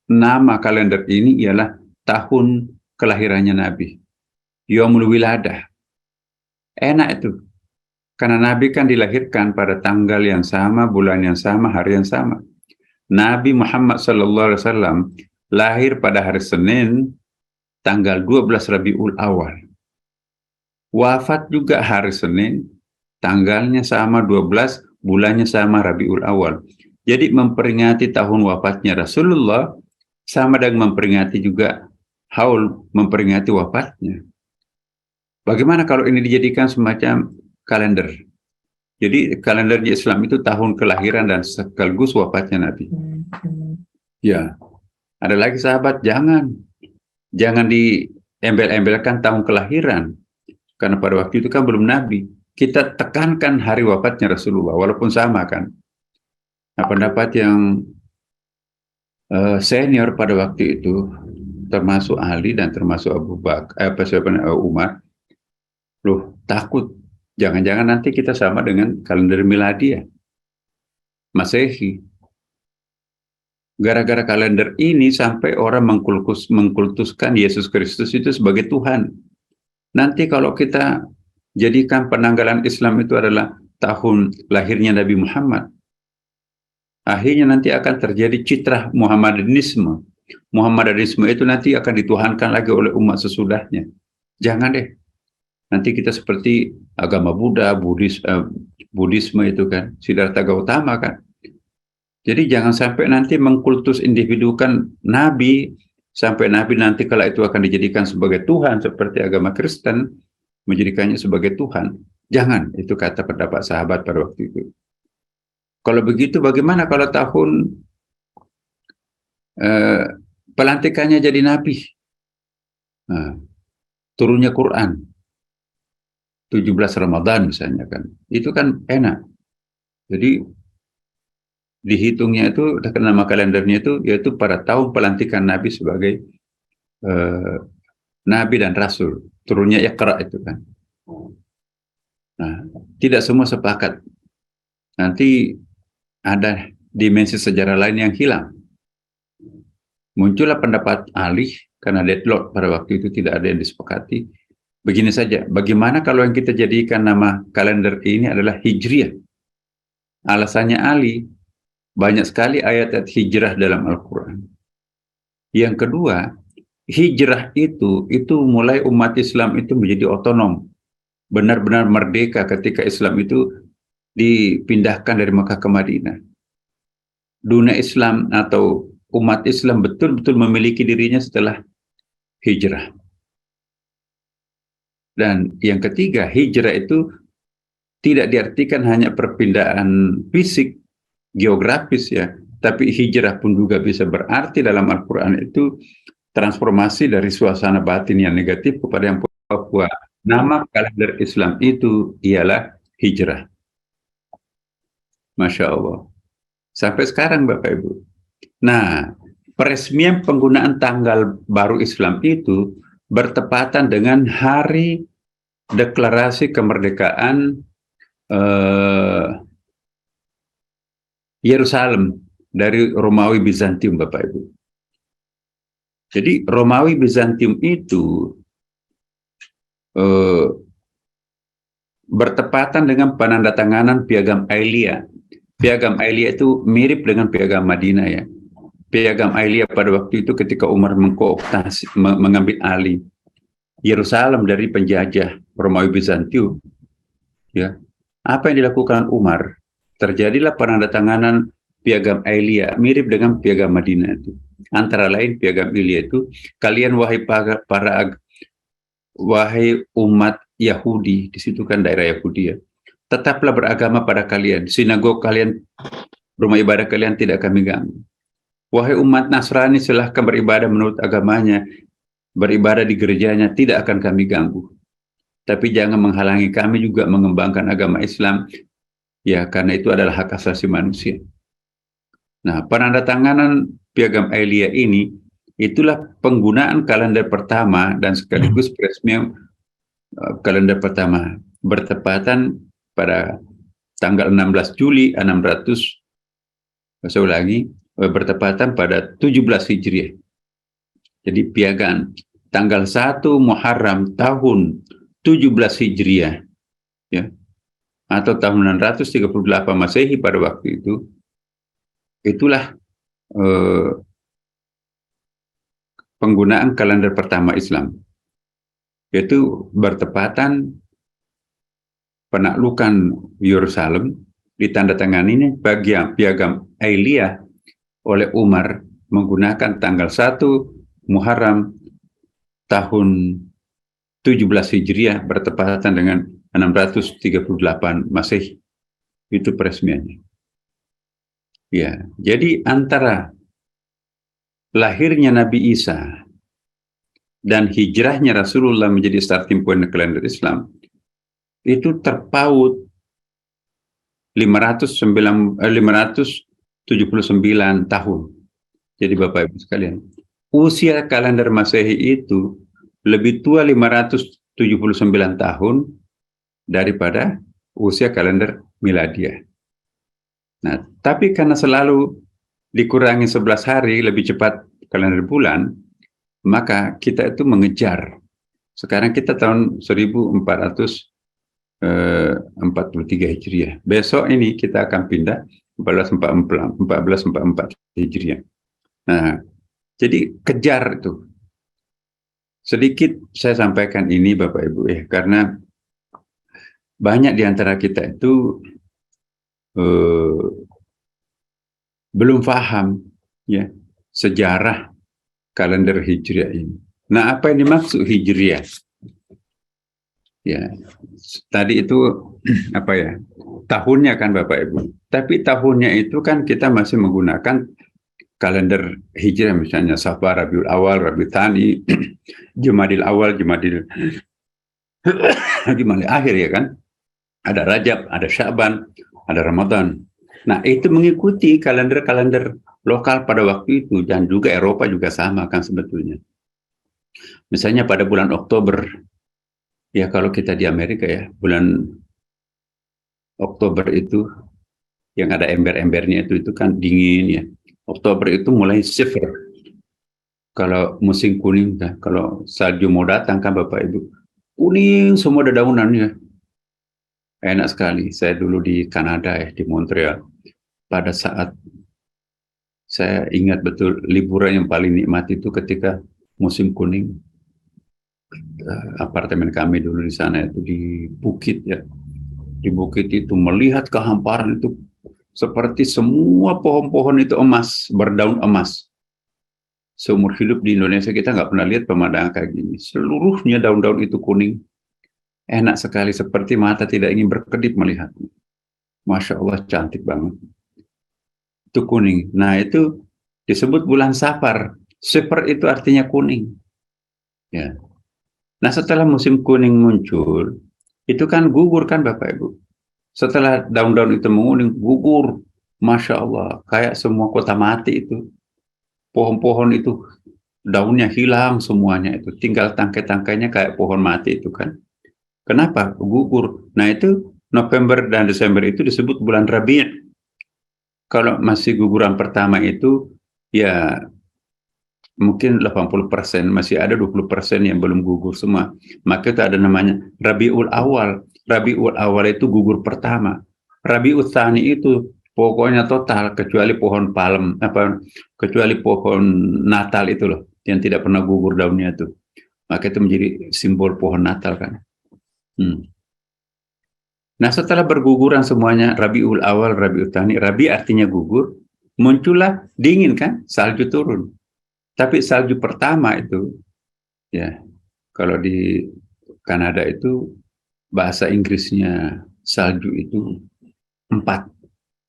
nama kalender ini ialah tahun kelahirannya Nabi. Yaumul Wiladah. Enak itu. Karena Nabi kan dilahirkan pada tanggal yang sama, bulan yang sama, hari yang sama. Nabi Muhammad SAW lahir pada hari Senin, tanggal 12 Rabiul Awal. Wafat juga hari Senin, tanggalnya sama 12, bulannya sama Rabiul Awal. Jadi memperingati tahun wafatnya Rasulullah sama dengan memperingati juga haul, memperingati wafatnya. Bagaimana kalau ini dijadikan semacam kalender? Jadi kalender di Islam itu tahun kelahiran dan sekaligus wafatnya Nabi. Ya, ada lagi sahabat, jangan diembel-embelkan tahun kelahiran, karena pada waktu itu kan belum Nabi. Kita tekankan hari wafatnya Rasulullah, walaupun sama kan. Nah, pendapat yang senior pada waktu itu, termasuk Ali dan termasuk Abu Bakar, Umar, loh takut. Jangan-jangan nanti kita sama dengan kalender Miladiah, Masehi. Gara-gara kalender ini sampai orang mengkultuskan Yesus Kristus itu sebagai Tuhan. Nanti kalau kita jadikan penanggalan Islam itu adalah tahun lahirnya Nabi Muhammad, akhirnya nanti akan terjadi citra Muhammadanisme. Muhammadanisme itu nanti akan dituhankan lagi oleh umat sesudahnya. Jangan deh. Nanti kita seperti agama Buddha, Buddhisme itu kan, Siddhartha Gautama kan. Jadi jangan sampai nanti mengkultus individukan Nabi, sampai Nabi nanti kala itu akan dijadikan sebagai Tuhan, seperti agama Kristen, menjadikannya sebagai Tuhan. Jangan, itu kata pendapat sahabat pada waktu itu. Kalau begitu bagaimana kalau tahun pelantikannya jadi Nabi? Nah, turunnya Quran. 17 Ramadan misalnya kan, itu kan enak. Jadi dihitungnya itu nama kalendernya itu yaitu pada tahun pelantikan Nabi sebagai Nabi dan Rasul, turunnya Iqra itu kan. Nah, tidak semua sepakat. Nanti ada dimensi sejarah lain yang hilang. Muncullah pendapat alih karena deadlock pada waktu itu tidak ada yang disepakati. Begini saja, bagaimana kalau yang kita jadikan nama kalender ini adalah Hijriah? Alasannya Ali, banyak sekali ayat-ayat hijrah dalam Al-Quran. Yang kedua, hijrah itu mulai umat Islam itu menjadi otonom, benar-benar merdeka ketika Islam itu dipindahkan dari Makkah ke Madinah. Dunia Islam atau umat Islam betul-betul memiliki dirinya setelah hijrah. Dan yang ketiga, hijrah itu tidak diartikan hanya perpindahan fisik, geografis ya, tapi hijrah pun juga bisa berarti dalam Al-Quran itu transformasi dari suasana batin yang negatif kepada yang positif. Nama kalender Islam itu ialah hijrah. Masya Allah. Sampai sekarang Bapak Ibu. Nah, peresmian penggunaan tanggal baru Islam itu bertepatan dengan hari deklarasi kemerdekaan Yerusalem dari Romawi Bizantium, Bapak Ibu. Jadi Romawi Bizantium itu bertepatan dengan penandatanganan Piagam Aelia. Piagam Aelia itu mirip dengan Piagam Madinah ya. Piagam Aelia pada waktu itu ketika Umar mengkooptasi, mengambil alih Yerusalem dari penjajah Romawi Bizantium, ya. Apa yang dilakukan Umar? Terjadilah penandatanganan Piagam Aelia, mirip dengan Piagam Madinah itu. Antara lain Piagam Aelia itu, kalian wahai umat Yahudi, di situ kan daerah Yahudi ya, tetaplah beragama pada kalian, sinagog kalian, rumah ibadah kalian tidak kami ganggu. Wahai umat Nasrani, silahkan beribadah menurut agamanya, beribadah di gerejanya, tidak akan kami ganggu. Tapi jangan menghalangi kami juga mengembangkan agama Islam, ya karena itu adalah hak asasi manusia. Nah, penandatanganan Piagam Aelia ini, itulah penggunaan kalender pertama dan sekaligus peresmian kalender pertama, bertepatan pada tanggal 16 Juli 600, saya ulangi, bertepatan pada 17 Hijriah. Jadi piagam tanggal 1 Muharram tahun 17 Hijriah, ya, atau tahun 638 Masehi pada waktu itu, itulah penggunaan kalender pertama Islam, yaitu bertepatan penaklukan Yerusalem, ditandatangani bagi Piagam Aelia oleh Umar menggunakan tanggal 1 Muharram tahun 17 Hijriah bertepatan dengan 638 Masehi. Itu peresmiannya. Ya, jadi antara lahirnya Nabi Isa dan hijrahnya Rasulullah menjadi starting point kalender Islam itu terpaut 579 tahun. Jadi Bapak Ibu sekalian, usia kalender Masehi itu lebih tua 579 tahun daripada usia kalender Miladiah. Nah, tapi karena selalu dikurangi 11 hari lebih cepat kalender bulan, maka kita itu mengejar. Sekarang kita tahun 1443 Hijriah. Besok ini kita akan pindah 1444 Hijriah. Nah, jadi kejar itu. Sedikit saya sampaikan ini Bapak Ibu ya, karena banyak di antara kita itu belum paham ya sejarah kalender Hijriah ini. Nah, apa yang dimaksud Hijriah? Ya, tadi itu apa ya? Tahunnya kan Bapak Ibu. Tapi tahunnya itu kan kita masih menggunakan kalender Hijriah, misalnya Safar, Rabiul Awal, Rabiul Tsani, Jumadil Awal, Jumadil Akhir ya kan. Ada Rajab, ada Syaban, ada Ramadan. Nah, itu mengikuti kalender-kalender lokal pada waktu itu, dan juga Eropa juga sama kan sebetulnya. Misalnya pada bulan Oktober, ya kalau kita di Amerika ya, bulan Oktober itu yang ada ember-embernya itu kan dingin ya. Oktober itu mulai sifar. Kalau musim kuning, kan? Kalau salju mau datang kan Bapak Ibu, kuning semua daunannya. Enak sekali. Saya dulu di Kanada ya, di Montreal. Pada saat saya ingat betul liburan yang paling nikmat itu ketika musim kuning. Apartemen kami dulu di sana itu di Bukit ya. Di Bukit itu melihat kehamparan itu seperti semua pohon-pohon itu emas, berdaun emas. Seumur hidup di Indonesia kita nggak pernah lihat pemandangan kayak gini. Seluruhnya daun-daun itu kuning. Enak sekali, seperti mata tidak ingin berkedip melihatnya. Masya Allah, cantik banget. Itu kuning. Nah, itu disebut bulan Safar. Safar itu artinya kuning. Ya. Nah, setelah musim kuning muncul, itu kan gugur kan Bapak Ibu. Setelah daun-daun itu menguning, gugur. Masya Allah, kayak semua kota mati itu. Pohon-pohon itu daunnya hilang semuanya itu. Tinggal tangkai-tangkainya kayak pohon mati itu kan. Kenapa? Gugur. Nah itu November dan Desember itu disebut bulan Rabi'. Kalau masih guguran pertama itu ya mungkin 80%, masih ada 20% yang belum gugur semua. Maka itu ada namanya Rabiul Awal. Rabiul Awal itu gugur pertama. Rabiul Tsani itu pokoknya total kecuali pohon palem, kecuali pohon Natal itu loh yang tidak pernah gugur daunnya itu. Maka itu menjadi simbol pohon Natal kan. Nah setelah berguguran semuanya Rabiul Awal, Rabiul Tsani, Rabi artinya gugur, muncullah dingin kan, salju turun. Tapi salju pertama itu, ya kalau di Kanada itu bahasa Inggrisnya salju itu 4.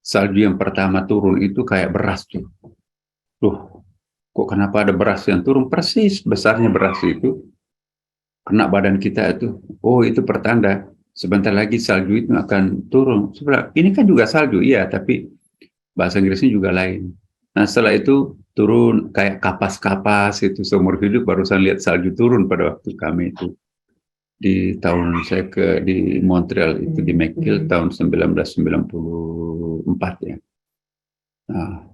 Salju yang pertama turun itu kayak beras tuh. Tuh, kok kenapa ada beras yang turun? Persis besarnya beras itu, kena badan kita itu. Oh itu pertanda, sebentar lagi salju itu akan turun. Sebenarnya, ini kan juga salju, iya, tapi bahasa Inggrisnya juga lain. Nah setelah itu turun kayak kapas-kapas itu, seumur hidup barusan lihat salju turun pada waktu kami itu di tahun saya di Montreal itu di McGill tahun 1994 ya. Nah,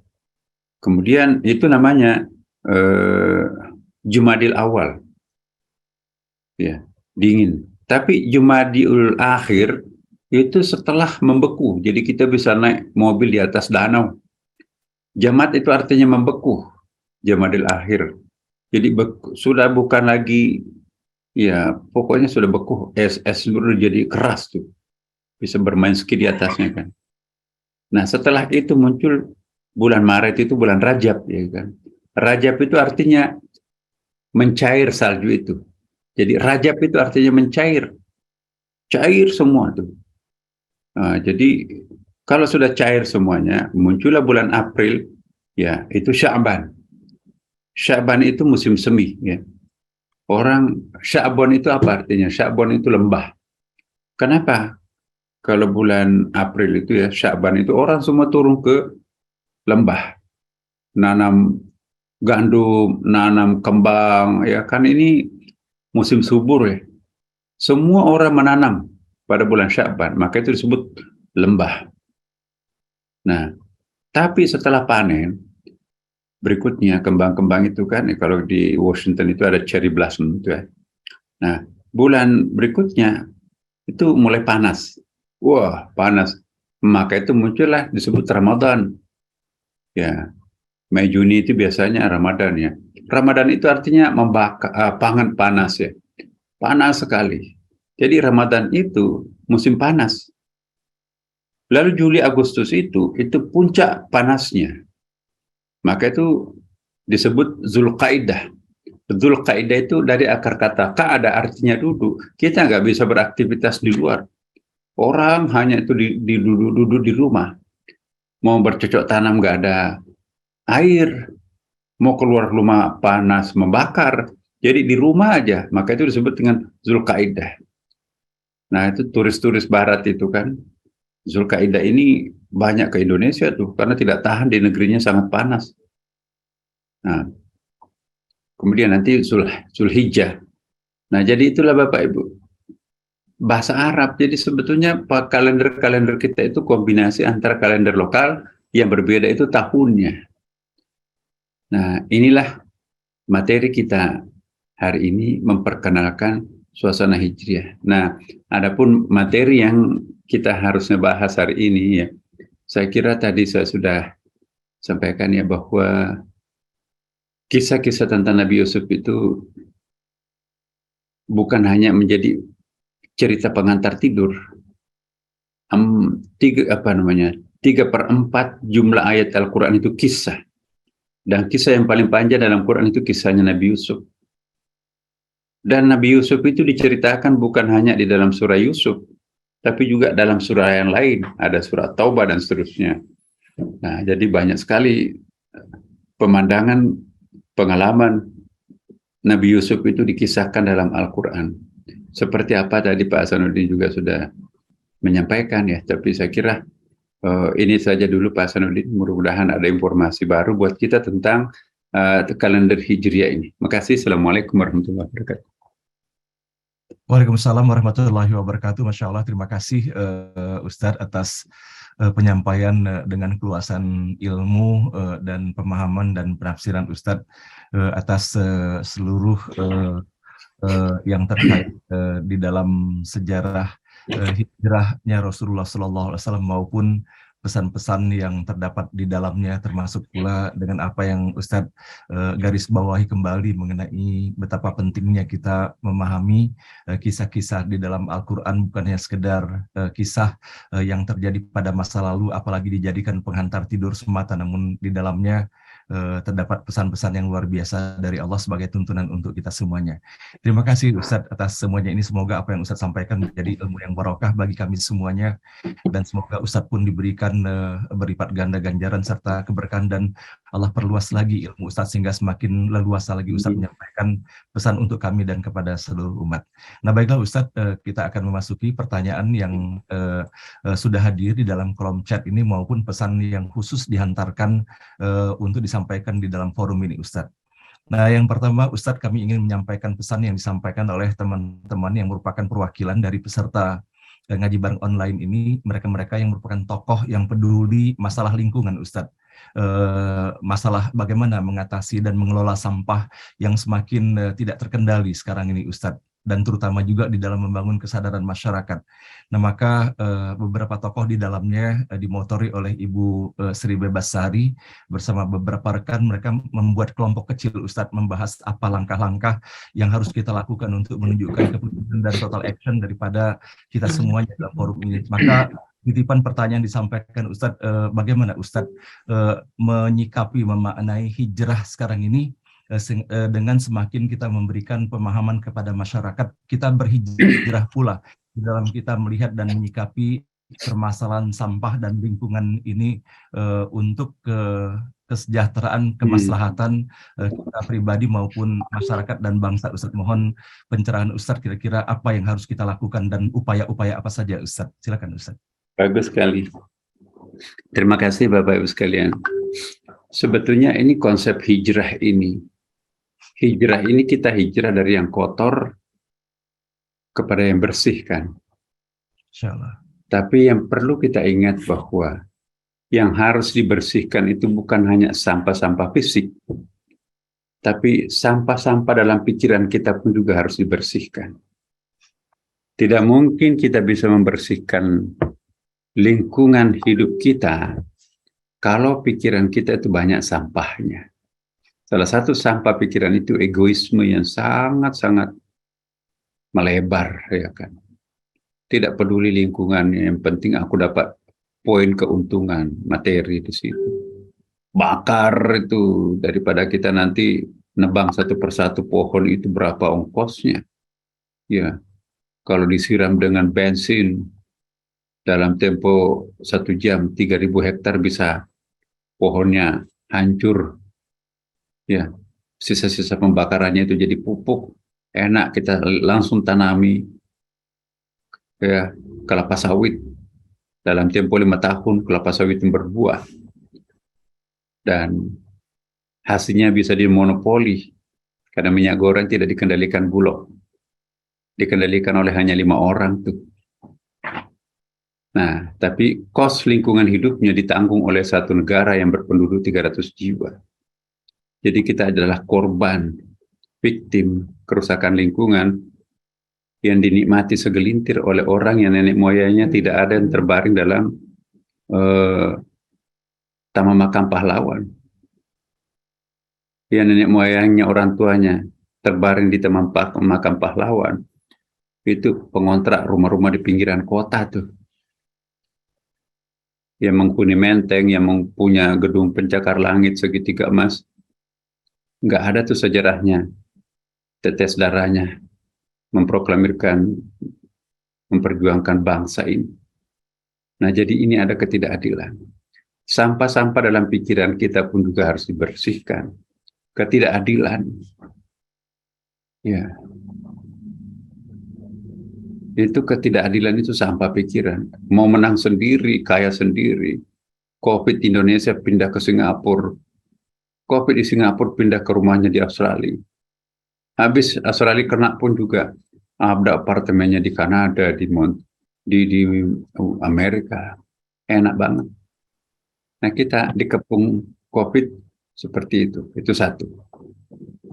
kemudian itu namanya Jumadil Awal ya, dingin. Tapi Jumadil Akhir itu setelah membeku, jadi kita bisa naik mobil di atas danau. Jamat itu artinya membeku, Jamadil Akhir. Jadi sudah bukan lagi, ya pokoknya sudah beku, es sudah jadi keras tuh, bisa bermain ski di atasnya kan. Nah setelah itu muncul bulan Maret itu bulan Rajab ya kan. Rajab itu artinya mencair salju itu. Jadi Rajab itu artinya mencair, cair semua tuh. Nah, jadi kalau sudah cair semuanya, muncullah bulan April, ya itu Sya'ban. Sya'ban itu musim semi ya. Orang Sya'ban itu apa artinya? Sya'ban itu lembah. Kenapa? Kalau bulan April itu ya, Sya'ban itu orang semua turun ke lembah. Nanam gandum, nanam kembang, ya kan ini musim subur ya. Semua orang menanam pada bulan Sya'ban, maka itu disebut lembah. Nah, tapi setelah panen, berikutnya kembang-kembang itu kan, kalau di Washington itu ada cherry blossom itu ya. Nah, bulan berikutnya itu mulai panas. Wah, panas. Maka itu muncullah disebut Ramadan. Ya, Mei Juni itu biasanya Ramadan ya. Ramadan itu artinya membakar pangan panas ya. Panas sekali. Jadi Ramadan itu musim panas. Lalu Juli Agustus itu puncak panasnya. Maka itu disebut Zulqaidah. Zulqaidah itu dari akar kata ada artinya duduk. Kita nggak bisa beraktivitas di luar. Orang hanya itu duduk di rumah. Mau bercocok tanam nggak ada air. Mau keluar rumah panas membakar. Jadi di rumah aja. Maka itu disebut dengan Zulqaidah. Nah itu turis-turis barat itu kan. Zulqaidah ini banyak ke Indonesia tuh. Karena tidak tahan di negerinya sangat panas. Nah, kemudian nanti Zulhijjah. Nah jadi itulah Bapak Ibu. Bahasa Arab. Jadi sebetulnya kalender-kalender kita itu kombinasi antara kalender lokal yang berbeda itu tahunnya. Nah, inilah materi kita hari ini memperkenalkan suasana Hijriah. Nah, adapun materi yang kita harusnya bahas hari ini ya, saya kira tadi saya sudah sampaikan ya bahwa kisah-kisah tentang Nabi Yusuf itu bukan hanya menjadi cerita pengantar tidur. 3/4 jumlah ayat Al-Quran itu kisah. Dan kisah yang paling panjang dalam Quran itu kisahnya Nabi Yusuf. Dan Nabi Yusuf itu diceritakan bukan hanya di dalam surah Yusuf, tapi juga dalam surah yang lain, ada surah Taubah dan seterusnya. Nah, jadi banyak sekali pemandangan, pengalaman Nabi Yusuf itu dikisahkan dalam Al-Quran. Seperti apa tadi Pak Hasanuddin juga sudah menyampaikan ya, tapi saya kira ini saja dulu Pak Hasanuddin, mudah-mudahan ada informasi baru buat kita tentang kalender Hijriah ini. Makasih, Assalamualaikum warahmatullahi wabarakatuh. Waalaikumsalam warahmatullahi wabarakatuh. Masya Allah, terima kasih Ustadz atas penyampaian dengan keluasan ilmu dan pemahaman dan penafsiran Ustadz atas seluruh yang terkait di dalam sejarah hijrahnya Rasulullah SAW maupun pesan-pesan yang terdapat di dalamnya, termasuk pula dengan apa yang Ustadz garis bawahi kembali mengenai betapa pentingnya kita memahami kisah-kisah di dalam Al-Quran, bukan hanya sekedar kisah yang terjadi pada masa lalu, apalagi dijadikan penghantar tidur semata, namun di dalamnya terdapat pesan-pesan yang luar biasa dari Allah sebagai tuntunan untuk kita semuanya. Terima kasih Ustadz atas semuanya ini. Semoga apa yang Ustadz sampaikan menjadi ilmu yang barokah bagi kami semuanya, dan semoga Ustadz pun diberikan berlipat ganda ganjaran serta keberkahan, dan Allah perluas lagi ilmu Ustadz sehingga semakin leluasa lagi Ustadz menyampaikan pesan untuk kami dan kepada seluruh umat. Nah baiklah Ustadz, kita akan memasuki pertanyaan yang sudah hadir di dalam kolom chat ini maupun pesan yang khusus dihantarkan untuk disampaikan di dalam forum ini Ustadz. Nah yang pertama Ustadz, kami ingin menyampaikan pesan yang disampaikan oleh teman-teman yang merupakan perwakilan dari peserta ngaji bareng online ini, mereka-mereka yang merupakan tokoh yang peduli masalah lingkungan Ustadz. Masalah bagaimana mengatasi dan mengelola sampah yang semakin tidak terkendali sekarang ini Ustadz, dan terutama juga di dalam membangun kesadaran masyarakat. Nah maka beberapa tokoh di dalamnya dimotori oleh Ibu Sri Bebasari bersama beberapa rekan, mereka membuat kelompok kecil Ustadz, membahas apa langkah-langkah yang harus kita lakukan untuk menunjukkan keputusan dan total action daripada kita semuanya dalam forum ini. Maka titipan pertanyaan disampaikan Ustadz, bagaimana Ustadz menyikapi, memaknai hijrah sekarang ini dengan semakin kita memberikan pemahaman kepada masyarakat, kita berhijrah pula di dalam kita melihat dan menyikapi permasalahan sampah dan lingkungan ini untuk kesejahteraan, kemaslahatan kita pribadi maupun masyarakat dan bangsa. Ustadz, mohon pencerahan Ustadz, kira-kira apa yang harus kita lakukan dan upaya-upaya apa saja Ustadz? Silakan Ustadz. Bagus sekali. Terima kasih Bapak Ibu sekalian. Sebetulnya ini konsep hijrah ini. Hijrah ini kita hijrah dari yang kotor kepada yang bersih kan. Insyaallah. Tapi yang perlu kita ingat bahwa yang harus dibersihkan itu bukan hanya sampah-sampah fisik, tapi sampah-sampah dalam pikiran kita pun juga harus dibersihkan. Tidak mungkin kita bisa membersihkan lingkungan hidup kita kalau pikiran kita itu banyak sampahnya. Salah satu sampah pikiran itu egoisme yang sangat-sangat melebar, ya kan. Tidak peduli lingkungannya, yang penting aku dapat poin keuntungan materi di situ. Bakar itu, daripada kita nanti nebang satu persatu pohon itu berapa ongkosnya. Ya, kalau disiram dengan bensin dalam tempo 1 jam 3.000 hektar bisa pohonnya hancur. Ya, sisa-sisa pembakarannya itu jadi pupuk, enak kita langsung tanami ya kelapa sawit. Dalam tempo 5 tahun kelapa sawit yang berbuah dan hasilnya bisa dimonopoli karena minyak goreng tidak dikendalikan Bulog, dikendalikan oleh hanya 5 orang tuh. Nah, tapi kos lingkungan hidupnya ditanggung oleh satu negara yang berpenduduk 300 jiwa. Jadi kita adalah korban, victim kerusakan lingkungan yang dinikmati segelintir oleh orang yang nenek moyangnya tidak ada yang terbaring dalam taman makam pahlawan. Yang nenek moyangnya, orang tuanya terbaring di taman makam pahlawan. Itu pengontrak rumah-rumah di pinggiran kota tuh. Yang menghuni menteng, yang mempunyai gedung pencakar langit segitiga emas. Nggak ada tuh sejarahnya, tetes darahnya memproklamirkan, memperjuangkan bangsa ini. Nah, jadi ini ada ketidakadilan. Sampah-sampah dalam pikiran kita pun juga harus dibersihkan. Ketidakadilan. Ya. Itu ketidakadilan itu sampah pikiran. Mau menang sendiri, kaya sendiri. COVID di Indonesia pindah ke Singapura. COVID di Singapura pindah ke rumahnya di Australia. Habis Australia kena pun juga ada apartemennya di Kanada, di Amerika. Enak banget. Nah, kita dikepung COVID seperti itu. Itu satu.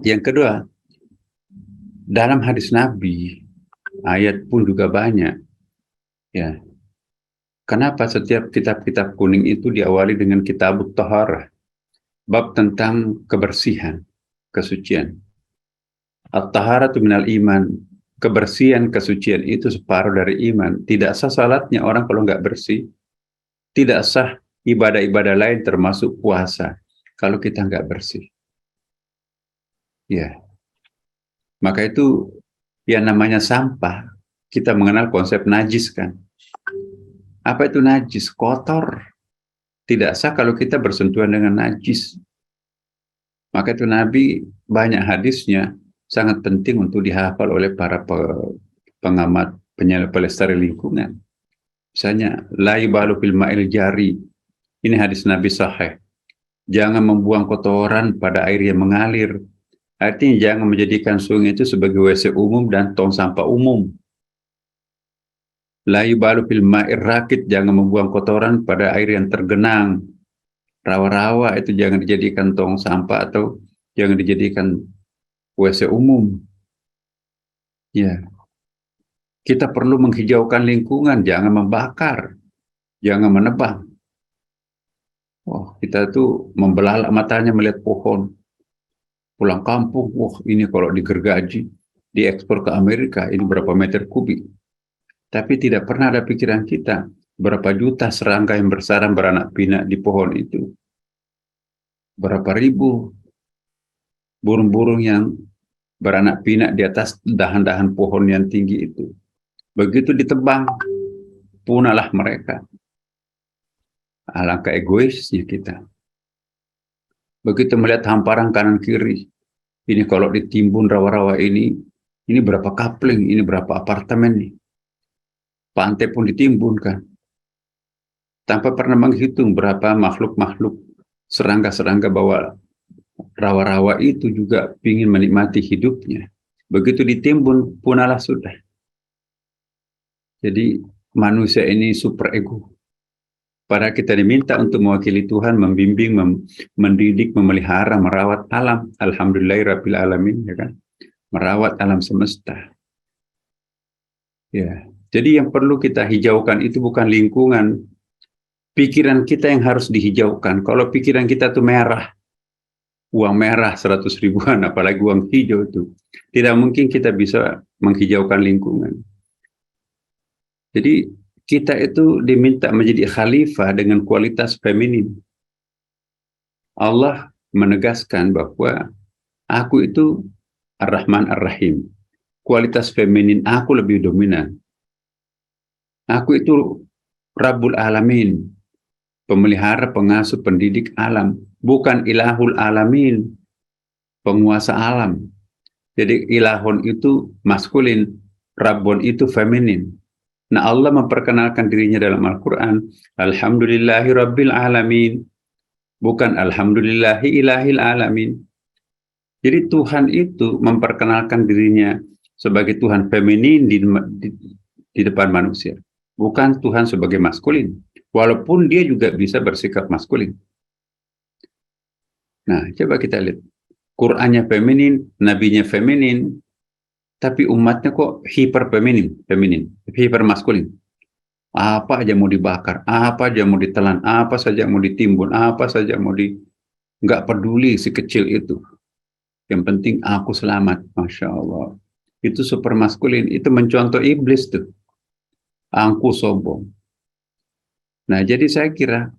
Yang kedua, dalam hadis Nabi, ayat pun juga banyak. Ya. Kenapa setiap kitab-kitab kuning itu diawali dengan kitab Taharah? Bab tentang kebersihan, kesucian. At-taharatu minal iman. Kebersihan, kesucian itu separuh dari iman. Tidak sah salatnya orang kalau nggak bersih. Tidak sah ibadah-ibadah lain termasuk puasa kalau kita nggak bersih. Ya. Maka itu yang namanya sampah. Kita mengenal konsep najis kan. Apa itu najis? Kotor. Tidak sah kalau kita bersentuhan dengan najis. Maka itu Nabi banyak hadisnya sangat penting untuk dihafal oleh para pengamat pelestari lingkungan. Misalnya, la yubalu fil ma'il jari. Ini hadis Nabi sahih. Jangan membuang kotoran pada air yang mengalir. Artinya jangan menjadikan sungai itu sebagai WC umum dan tong sampah umum. La yubalu fil ma'ir rakit. Jangan membuang kotoran pada air yang tergenang. Rawa-rawa itu jangan dijadikan tong sampah atau jangan dijadikan WC umum. Ya. Kita perlu menghijaukan lingkungan, jangan membakar, jangan menebang. Oh, kita tuh membelalak matanya melihat pohon. Pulang kampung, ini kalau digergaji, diekspor ke Amerika, ini berapa meter kubik. Tapi tidak pernah ada pikiran kita, berapa juta serangga yang bersarang beranak pinak di pohon itu. Berapa ribu burung-burung yang beranak pinak di atas dahan-dahan pohon yang tinggi itu. Begitu ditebang, punahlah mereka. Alangkah egoisnya kita. Begitu melihat hamparan kanan kiri, ini kalau ditimbun rawa-rawa ini berapa kapling, ini berapa apartemen nih. Pantai pun ditimbun kan. Tanpa pernah menghitung berapa makhluk-makhluk, serangga-serangga bawah rawa-rawa itu juga ingin menikmati hidupnya. Begitu ditimbun, punahlah sudah. Jadi manusia ini super ego. Padahal kita diminta untuk mewakili Tuhan, membimbing, mendidik, memelihara, merawat alam. Alhamdulillahirabbil alamin, ya kan? Merawat alam semesta. Ya. Jadi yang perlu kita hijaukan itu bukan lingkungan. Pikiran kita yang harus dihijaukan. Kalau pikiran kita tuh merah, uang merah 100 ribuan, apalagi uang hijau itu, tidak mungkin kita bisa menghijaukan lingkungan. Jadi kita itu diminta menjadi khalifah dengan kualitas feminin. Allah menegaskan bahwa aku itu Ar-Rahman Ar-Rahim. Kualitas feminin aku lebih dominan. Aku itu Rabbul Alamin. Pemelihara, pengasuh, pendidik alam. Bukan Ilahul Alamin. Penguasa alam. Jadi ilahun itu maskulin. Rabbun itu feminin. Nah, Allah memperkenalkan dirinya dalam Al-Quran. Alhamdulillahi Rabbil Alamin. Bukan Alhamdulillahi Ilahil Alamin. Jadi Tuhan itu memperkenalkan dirinya sebagai Tuhan feminin di depan manusia. Bukan Tuhan sebagai maskulin. Walaupun dia juga bisa bersikap maskulin. Nah, coba kita lihat. Qurannya feminin, nabinya feminin, tapi umatnya kok hiper feminin, hiper maskulin. Apa aja mau dibakar, apa aja mau ditelan, apa saja mau ditimbun, apa saja mau nggak peduli si kecil itu. Yang penting aku selamat, Masya Allah. Itu super maskulin, itu mencontoh iblis tuh. Angku sombong. Nah, jadi saya kira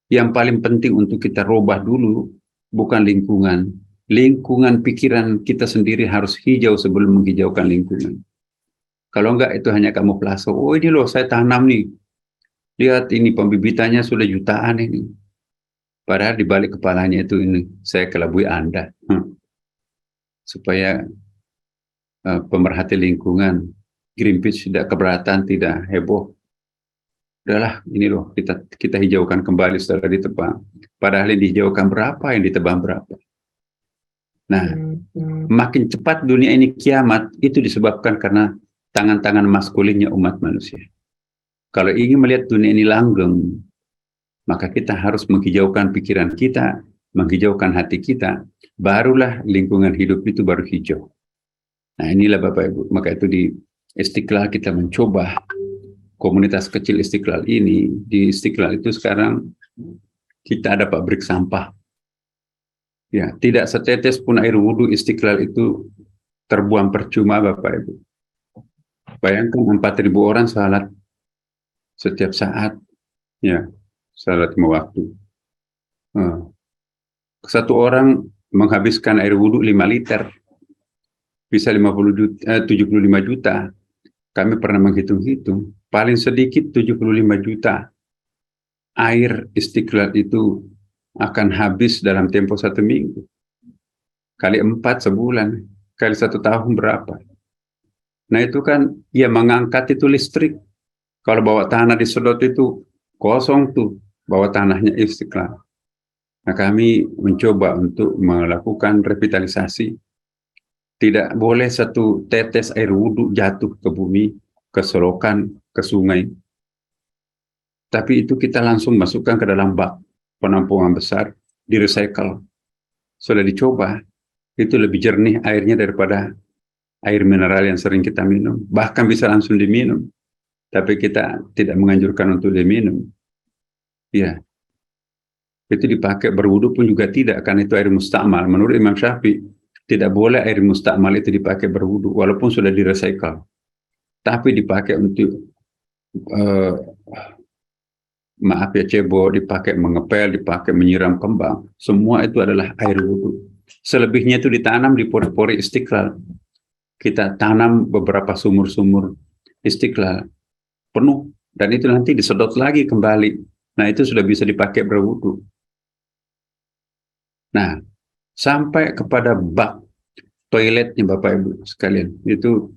yang paling penting untuk kita rubah dulu bukan lingkungan, lingkungan pikiran kita sendiri harus hijau sebelum menghijaukan lingkungan. Kalau enggak, itu hanya kamuflase. Oh, ini loh saya tanam nih. Lihat ini pembibitannya sudah jutaan ini. Padahal di balik kepalanya itu ini saya kelabui Anda. Supaya pemerhati lingkungan, Greenpeace tidak keberatan, tidak heboh. Udahlah, ini loh kita hijaukan kembali setelah ditebang. Padahal yang dihijaukan berapa, yang ditebang berapa. Nah, makin cepat dunia ini kiamat, itu disebabkan karena tangan-tangan maskulinnya umat manusia. Kalau ingin melihat dunia ini langgeng, maka kita harus menghijaukan pikiran kita, menghijaukan hati kita, barulah lingkungan hidup itu baru hijau. Nah, inilah Bapak Ibu, maka itu di Istiqlal kita mencoba komunitas kecil Istiqlal ini. Di Istiqlal itu sekarang kita ada pabrik sampah. Ya, tidak setetes pun air wudhu Istiqlal itu terbuang percuma Bapak Ibu. Bayangkan 4.000 orang salat setiap saat, ya, salat 5 waktu. Satu orang menghabiskan air wudhu 5 liter, bisa 75 juta. Kami pernah menghitung-hitung, paling sedikit 75 juta air Istiqlal itu akan habis dalam tempo 1 minggu. Kali 4 sebulan, kali 1 tahun berapa? Nah itu kan, ya mengangkat itu listrik. Kalau bawah tanah disedot itu kosong tuh, bawah tanahnya Istiqlal. Nah kami mencoba untuk melakukan revitalisasi. Tidak boleh 1 tetes air wudhu jatuh ke bumi, ke selokan, ke sungai. Tapi itu kita langsung masukkan ke dalam bak penampungan besar, di-recycle. Sudah dicoba, itu lebih jernih airnya daripada air mineral yang sering kita minum. Bahkan bisa langsung diminum. Tapi kita tidak menganjurkan untuk diminum. Ya, itu dipakai berwudu pun juga tidak, karena itu air mustakmal. Menurut Imam Syafi'i, tidak boleh air mustakmal itu dipakai berwudu, walaupun sudah di-recycle. Tapi dipakai untuk, maaf ya cebo, dipakai mengepel, dipakai menyiram kembang. Semua itu adalah air wudu. Selebihnya itu ditanam di pori-pori Istiqlal. Kita tanam beberapa sumur-sumur Istiqlal penuh, dan itu nanti disedot lagi kembali. Nah itu sudah bisa dipakai berwudu. Nah, sampai kepada bak toiletnya Bapak Ibu sekalian, itu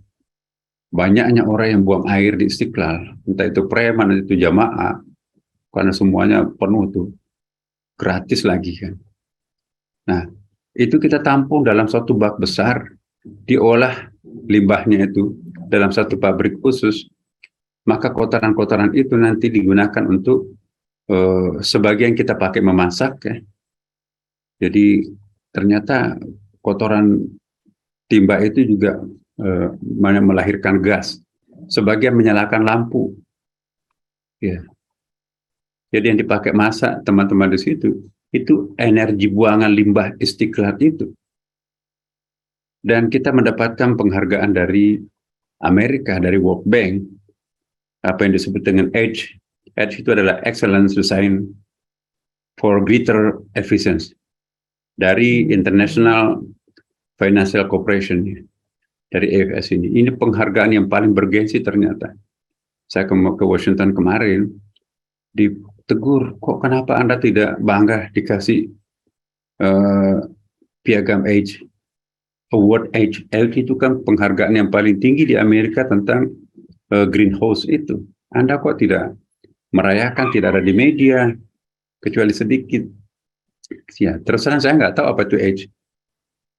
banyaknya orang yang buang air di Istiqlal, entah itu preman, entah itu jamaah, karena semuanya penuh tuh, gratis lagi kan. Nah, itu kita tampung dalam satu bak besar, diolah limbahnya itu dalam satu pabrik khusus, maka kotoran-kotoran itu nanti digunakan untuk sebagian kita pakai memasak ya. Jadi ternyata kotoran timba itu juga melahirkan gas. Sebagian menyalakan lampu. Ya. Jadi yang dipakai masak teman-teman di situ, itu energi buangan limbah Istiqlal itu. Dan kita mendapatkan penghargaan dari Amerika, dari World Bank, apa yang disebut dengan EDGE. EDGE itu adalah Excellence Design for Greater Efficiency. Dari International Financial Corporation, dari EFS ini. Ini penghargaan yang paling bergensi ternyata. Saya ke Washington kemarin, ditegur, kok kenapa Anda tidak bangga dikasih piagam EDGE, Award EDGE. EDGE itu kan penghargaan yang paling tinggi di Amerika tentang greenhouse itu. Anda kok tidak merayakan, tidak ada di media, kecuali sedikit. Ya, terus terang saya nggak tahu apa itu EDGE.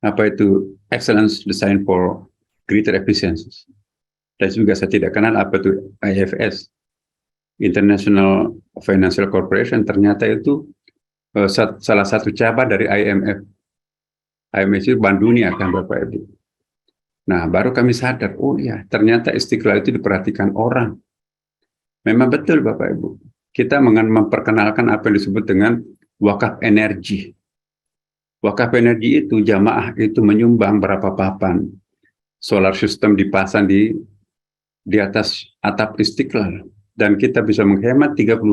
Apa itu Excellence Design for Greater Efficiency. Dan juga saya tidak kenal apa itu IFS, International Financial Corporation. Ternyata itu salah satu cabang dari IMF. IMF itu Bank Dunia kan Bapak Ibu. Nah, baru kami sadar, oh ya, ternyata Istiqlal itu diperhatikan orang. Memang betul Bapak Ibu. Kita memperkenalkan apa yang disebut dengan wakaf energi. Wakaf energi itu jamaah itu menyumbang berapa papan solar system dipasang di atas atap Istiqlal, dan kita bisa menghemat 38%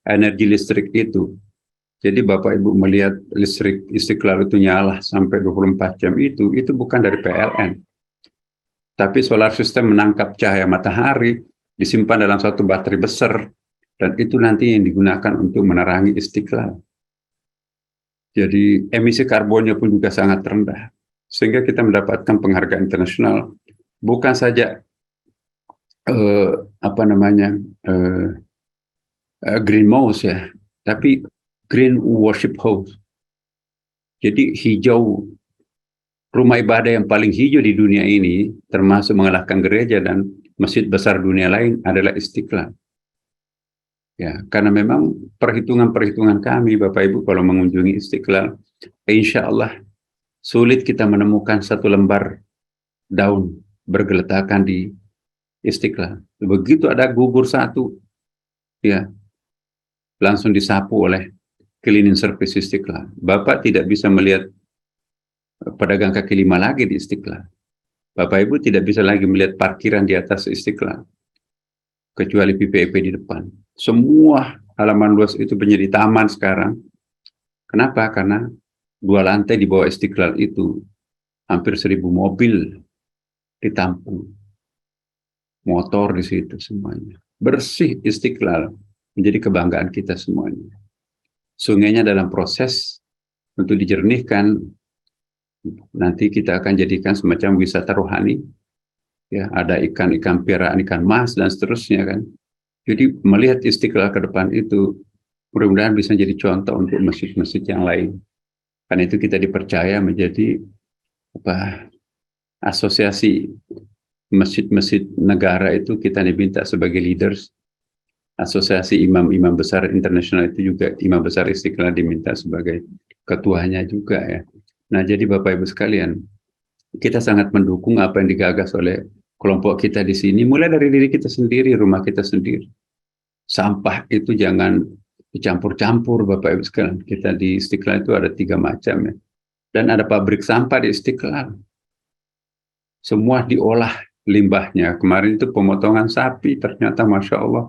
energi listrik itu. Jadi Bapak Ibu melihat listrik Istiqlal itu nyala sampai 24 jam itu bukan dari PLN. Tapi solar system menangkap cahaya matahari, disimpan dalam satu baterai besar, dan itu nanti yang digunakan untuk menerangi Istiqlal. Jadi emisi karbonnya pun juga sangat rendah. Sehingga kita mendapatkan penghargaan internasional, bukan saja Green Mouse ya, tapi Green Worship House. Jadi hijau, rumah ibadah yang paling hijau di dunia ini, termasuk mengalahkan gereja dan masjid besar dunia lain adalah Istiqlal. Ya, karena memang perhitungan-perhitungan kami, Bapak Ibu, kalau mengunjungi Istiqlal, insya Allah sulit kita menemukan satu lembar daun bergeletakan di Istiqlal. Begitu ada gugur satu, ya, langsung disapu oleh cleaning service Istiqlal. Bapak tidak bisa melihat pedagang kaki lima lagi di Istiqlal. Bapak Ibu tidak bisa lagi melihat parkiran di atas Istiqlal, kecuali PPEP di depan. Semua halaman luas itu menjadi taman sekarang. Kenapa? Karena 2 lantai di bawah Istiqlal itu hampir 1.000 mobil ditampung. Motor di situ semuanya. Bersih Istiqlal, menjadi kebanggaan kita semuanya. Sungainya dalam proses untuk dijernihkan, nanti kita akan jadikan semacam wisata rohani. Ya, ada ikan-ikan piaraan, ikan mas dan seterusnya kan. Jadi melihat Istiqlal ke depan itu mudah-mudahan bisa jadi contoh untuk masjid-masjid yang lain. Karena itu kita dipercaya menjadi asosiasi masjid-masjid negara itu, kita diminta sebagai leaders. Asosiasi imam-imam besar internasional itu juga imam besar Istiqlal diminta sebagai ketuanya juga ya. Nah, jadi Bapak Ibu sekalian, kita sangat mendukung apa yang digagas oleh kelompok kita di sini, mulai dari diri kita sendiri, rumah kita sendiri. Sampah itu jangan dicampur-campur, Bapak Ibu sekalian. Kita di Istiqlal itu ada 3 macam ya. Dan ada pabrik sampah di Istiqlal. Semua diolah limbahnya. Kemarin itu pemotongan sapi, ternyata Masya Allah.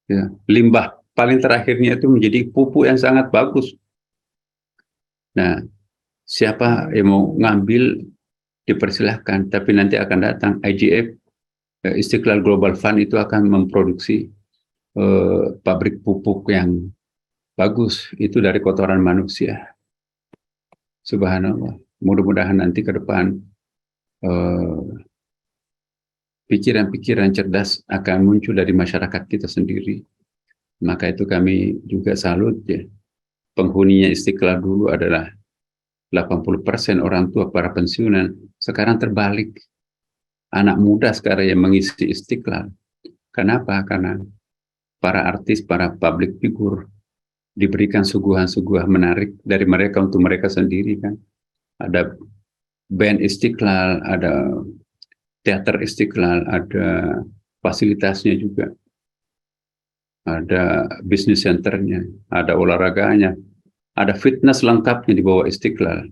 Ya, limbah paling terakhirnya itu menjadi pupuk yang sangat bagus. Nah, siapa yang mau ngambil dipersilahkan, tapi nanti akan datang IGF, Istiqlal Global Fund itu akan memproduksi pabrik pupuk yang bagus, itu dari kotoran manusia. Subhanallah. Mudah-mudahan nanti ke depan pikiran-pikiran cerdas akan muncul dari masyarakat kita sendiri. Maka itu kami juga salut ya. Penghuninya Istiqlal dulu adalah 80% orang tua para pensiunan. Sekarang terbalik. Anak muda sekarang yang mengisi Istiqlal. Kenapa? Karena para artis, para public figure diberikan suguhan-suguhan menarik dari mereka untuk mereka sendiri kan. Ada band Istiqlal, ada teater Istiqlal, ada fasilitasnya juga. Ada bisnis centernya, ada olahraganya, ada fitness lengkapnya di bawah Istiqlal.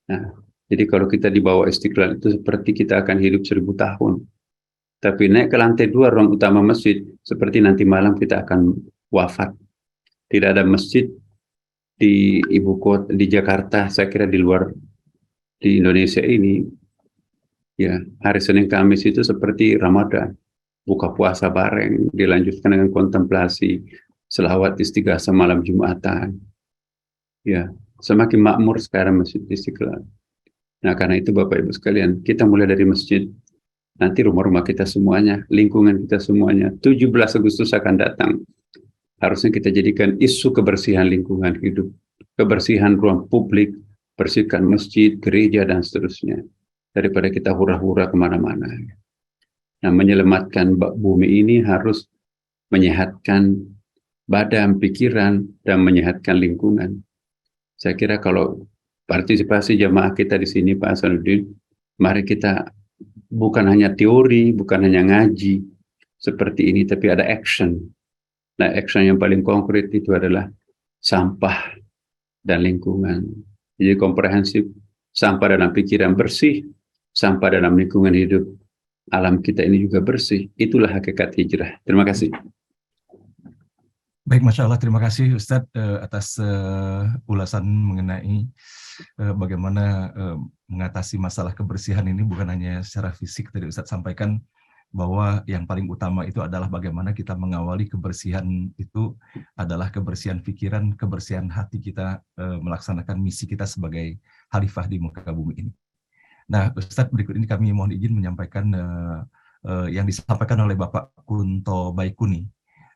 Nah, jadi kalau kita di bawah Istiqlal itu seperti kita akan hidup 1000 tahun. Tapi naik ke lantai 2 ruang utama masjid, seperti nanti malam kita akan wafat. Tidak ada masjid di ibu kota, di Jakarta, saya kira di luar, di Indonesia ini, ya hari Senin Kamis itu seperti Ramadan. Buka puasa bareng, dilanjutkan dengan kontemplasi, selawat istighatsah malam Jumatan. Ya, semakin makmur sekarang Masjid Istiqlal. Nah, karena itu Bapak Ibu sekalian, kita mulai dari masjid, nanti rumah-rumah kita semuanya, lingkungan kita semuanya, 17 Agustus akan datang. Harusnya kita jadikan isu kebersihan lingkungan hidup, kebersihan ruang publik, bersihkan masjid, gereja, dan seterusnya. Daripada kita hura-hura kemana-mana. Nah, menyelamatkan bumi ini harus menyehatkan badan, pikiran, dan menyehatkan lingkungan. Saya kira kalau partisipasi jamaah kita di sini, Pak Hasanuddin, mari kita bukan hanya teori, bukan hanya ngaji seperti ini, tapi ada action. Nah, action yang paling konkret itu adalah sampah dan lingkungan. Jadi komprehensif, sampah dalam pikiran bersih, sampah dalam lingkungan hidup. Alam kita ini juga bersih. Itulah hakikat hijrah. Terima kasih. Baik, Masya Allah, terima kasih Ustadz atas ulasan mengenai bagaimana mengatasi masalah kebersihan ini, bukan hanya secara fisik. Tadi Ustadz sampaikan bahwa yang paling utama itu adalah bagaimana kita mengawali kebersihan itu adalah kebersihan pikiran, kebersihan hati kita melaksanakan misi kita sebagai khalifah di muka bumi ini. Nah, Ustadz, berikut ini kami mohon izin menyampaikan yang disampaikan oleh Bapak Kunto Baikuni.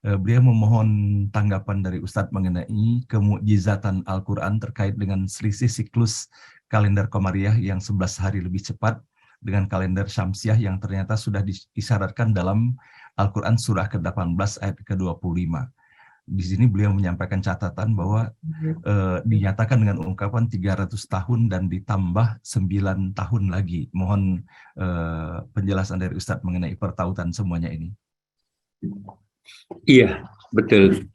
Beliau memohon tanggapan dari Ustadz mengenai kemukjizatan Al-Quran terkait dengan selisih siklus kalender Komariah yang 11 hari lebih cepat dengan kalender Syamsiah yang ternyata sudah diisyaratkan dalam Al-Quran surah ke-18 ayat ke-25. Di sini beliau menyampaikan catatan bahwa dinyatakan dengan ungkapan 300 tahun dan ditambah 9 tahun lagi. Mohon penjelasan dari Ustadz mengenai pertautan semuanya ini. Iya, betul.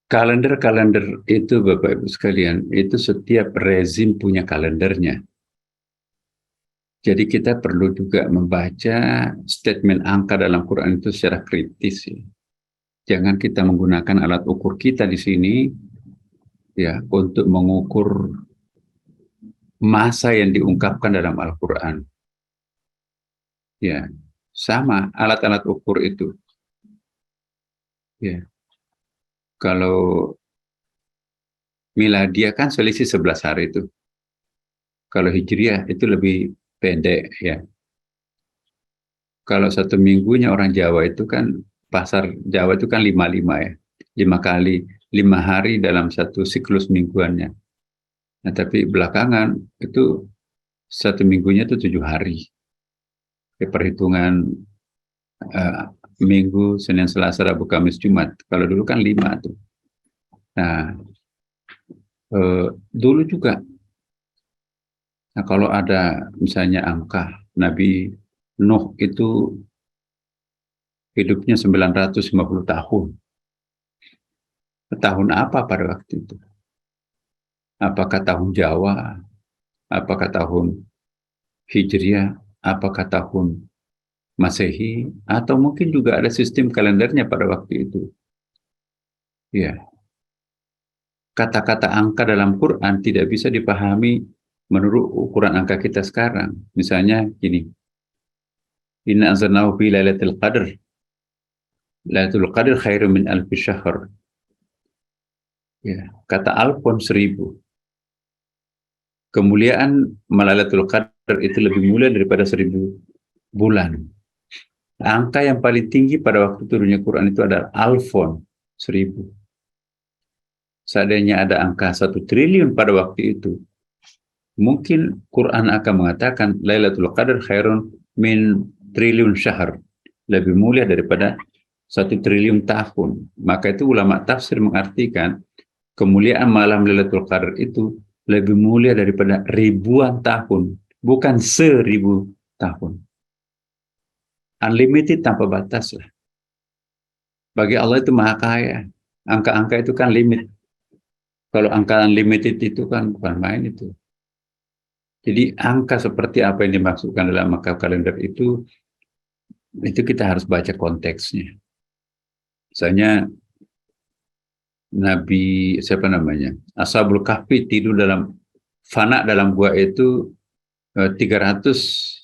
Kalender-kalender itu Bapak Ibu sekalian, itu setiap rezim punya kalendernya. Jadi kita perlu juga membaca statement angka dalam Quran itu secara kritis. Ya. Jangan kita menggunakan alat ukur kita di sini ya untuk mengukur masa yang diungkapkan dalam Al-Quran. Ya, sama alat-alat ukur itu. Ya. Kalau miladiah kan selisih 11 hari itu. Kalau hijriah itu lebih pendek ya. Kalau 1 minggunya orang Jawa itu kan, pasar Jawa itu kan 55 ya. 5 kali, 5 hari dalam 1 siklus mingguannya. Nah tapi belakangan itu 1 minggunya itu 7 hari. Perhitungan Minggu, Senin, Selasa, Rabu, Kamis, Jumat. Kalau dulu kan 5 tuh. Nah, dulu juga. Nah, kalau ada misalnya angka Nabi Nuh itu hidupnya 950 tahun. Tahun apa pada waktu itu? Apakah tahun Jawa? Apakah tahun Hijriah? Apakah tahun Masehi? Atau mungkin juga ada sistem kalendernya pada waktu itu. Ya. Kata-kata angka dalam Quran tidak bisa dipahami menurut ukuran angka kita sekarang. Misalnya gini. Inna anzalnahu fi lailatul qadr. Lailatul qadr khairum min alfi syahr. Ya, kata alfon 1000. Kemuliaan Lailatul Qadar itu lebih mulia daripada 1000 bulan. Angka yang paling tinggi pada waktu turunnya Quran itu adalah alfon 1000. Seandainya ada angka 1 triliun pada waktu itu, mungkin Quran akan mengatakan Lailatul Qadar khairun min triliun syahr, lebih mulia daripada 1 triliun tahun. Maka itu ulama tafsir mengartikan kemuliaan malam Lailatul Qadar itu lebih mulia daripada ribuan tahun, bukan 1000 tahun. Unlimited tanpa batas lah. Bagi Allah itu maha kaya. Angka-angka itu kan limit. Kalau angka unlimited itu kan bukan main itu. Jadi angka seperti apa yang dimaksudkan dalam angka kalender itu kita harus baca konteksnya. Misalnya Nabi siapa namanya? Ashabul Kahfi tidur fana dalam gua itu 300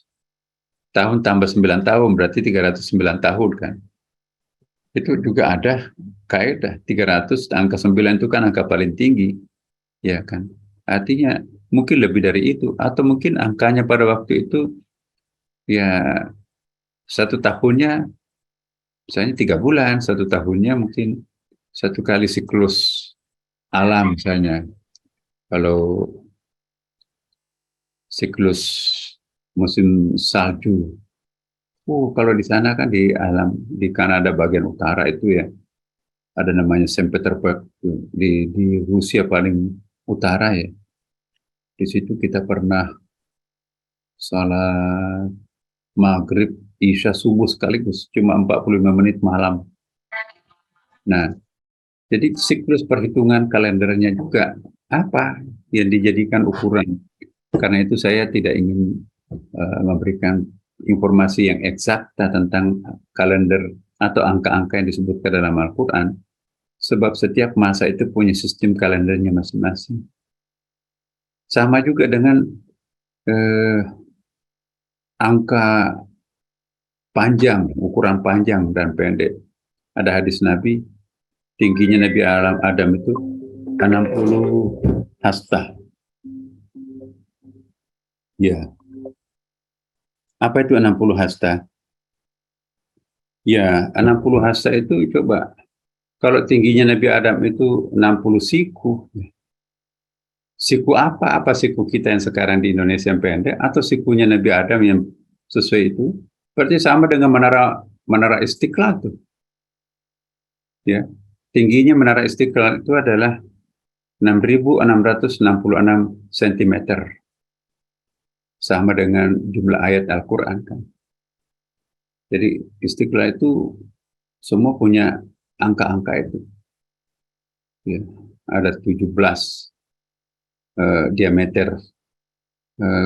tahun tambah 9 tahun berarti 309 tahun kan. Itu juga ada kaidah 300 angka 9 itu kan angka paling tinggi. Ya kan? Artinya mungkin lebih dari itu atau mungkin angkanya pada waktu itu ya 1 tahunnya misalnya 3 bulan, 1 tahunnya mungkin 1 kali siklus alam misalnya. Kalau siklus musim salju. Kalau di sana kan di Kanada bagian utara itu ya, ada namanya Saint Petersburg di Rusia paling utara ya. Di situ kita pernah salat maghrib, isya, subuh sekaligus, cuma 45 menit malam. Nah, jadi siklus perhitungan kalendernya juga apa yang dijadikan ukuran. Karena itu saya tidak ingin memberikan informasi yang eksakta tentang kalender atau angka-angka yang disebutkan dalam Al-Quran. Sebab setiap masa itu punya sistem kalendernya masing-masing. Sama juga dengan angka panjang, ukuran panjang dan pendek. Ada hadis Nabi, tingginya Nabi Adam itu 60 hasta. Ya. Apa itu 60 hasta? Ya, 60 hasta itu coba. Kalau tingginya Nabi Adam itu 60 siku. Siku apa? Apa siku kita yang sekarang di Indonesia yang pendek atau sikunya Nabi Adam yang sesuai itu? Berarti sama dengan menara Istiqlal tuh. Ya. Tingginya menara Istiqlal itu adalah 6.666 cm. Sama dengan jumlah ayat Al-Quran kan. Jadi Istiqlal itu semua punya angka-angka itu. Ya. Ada 17 diameter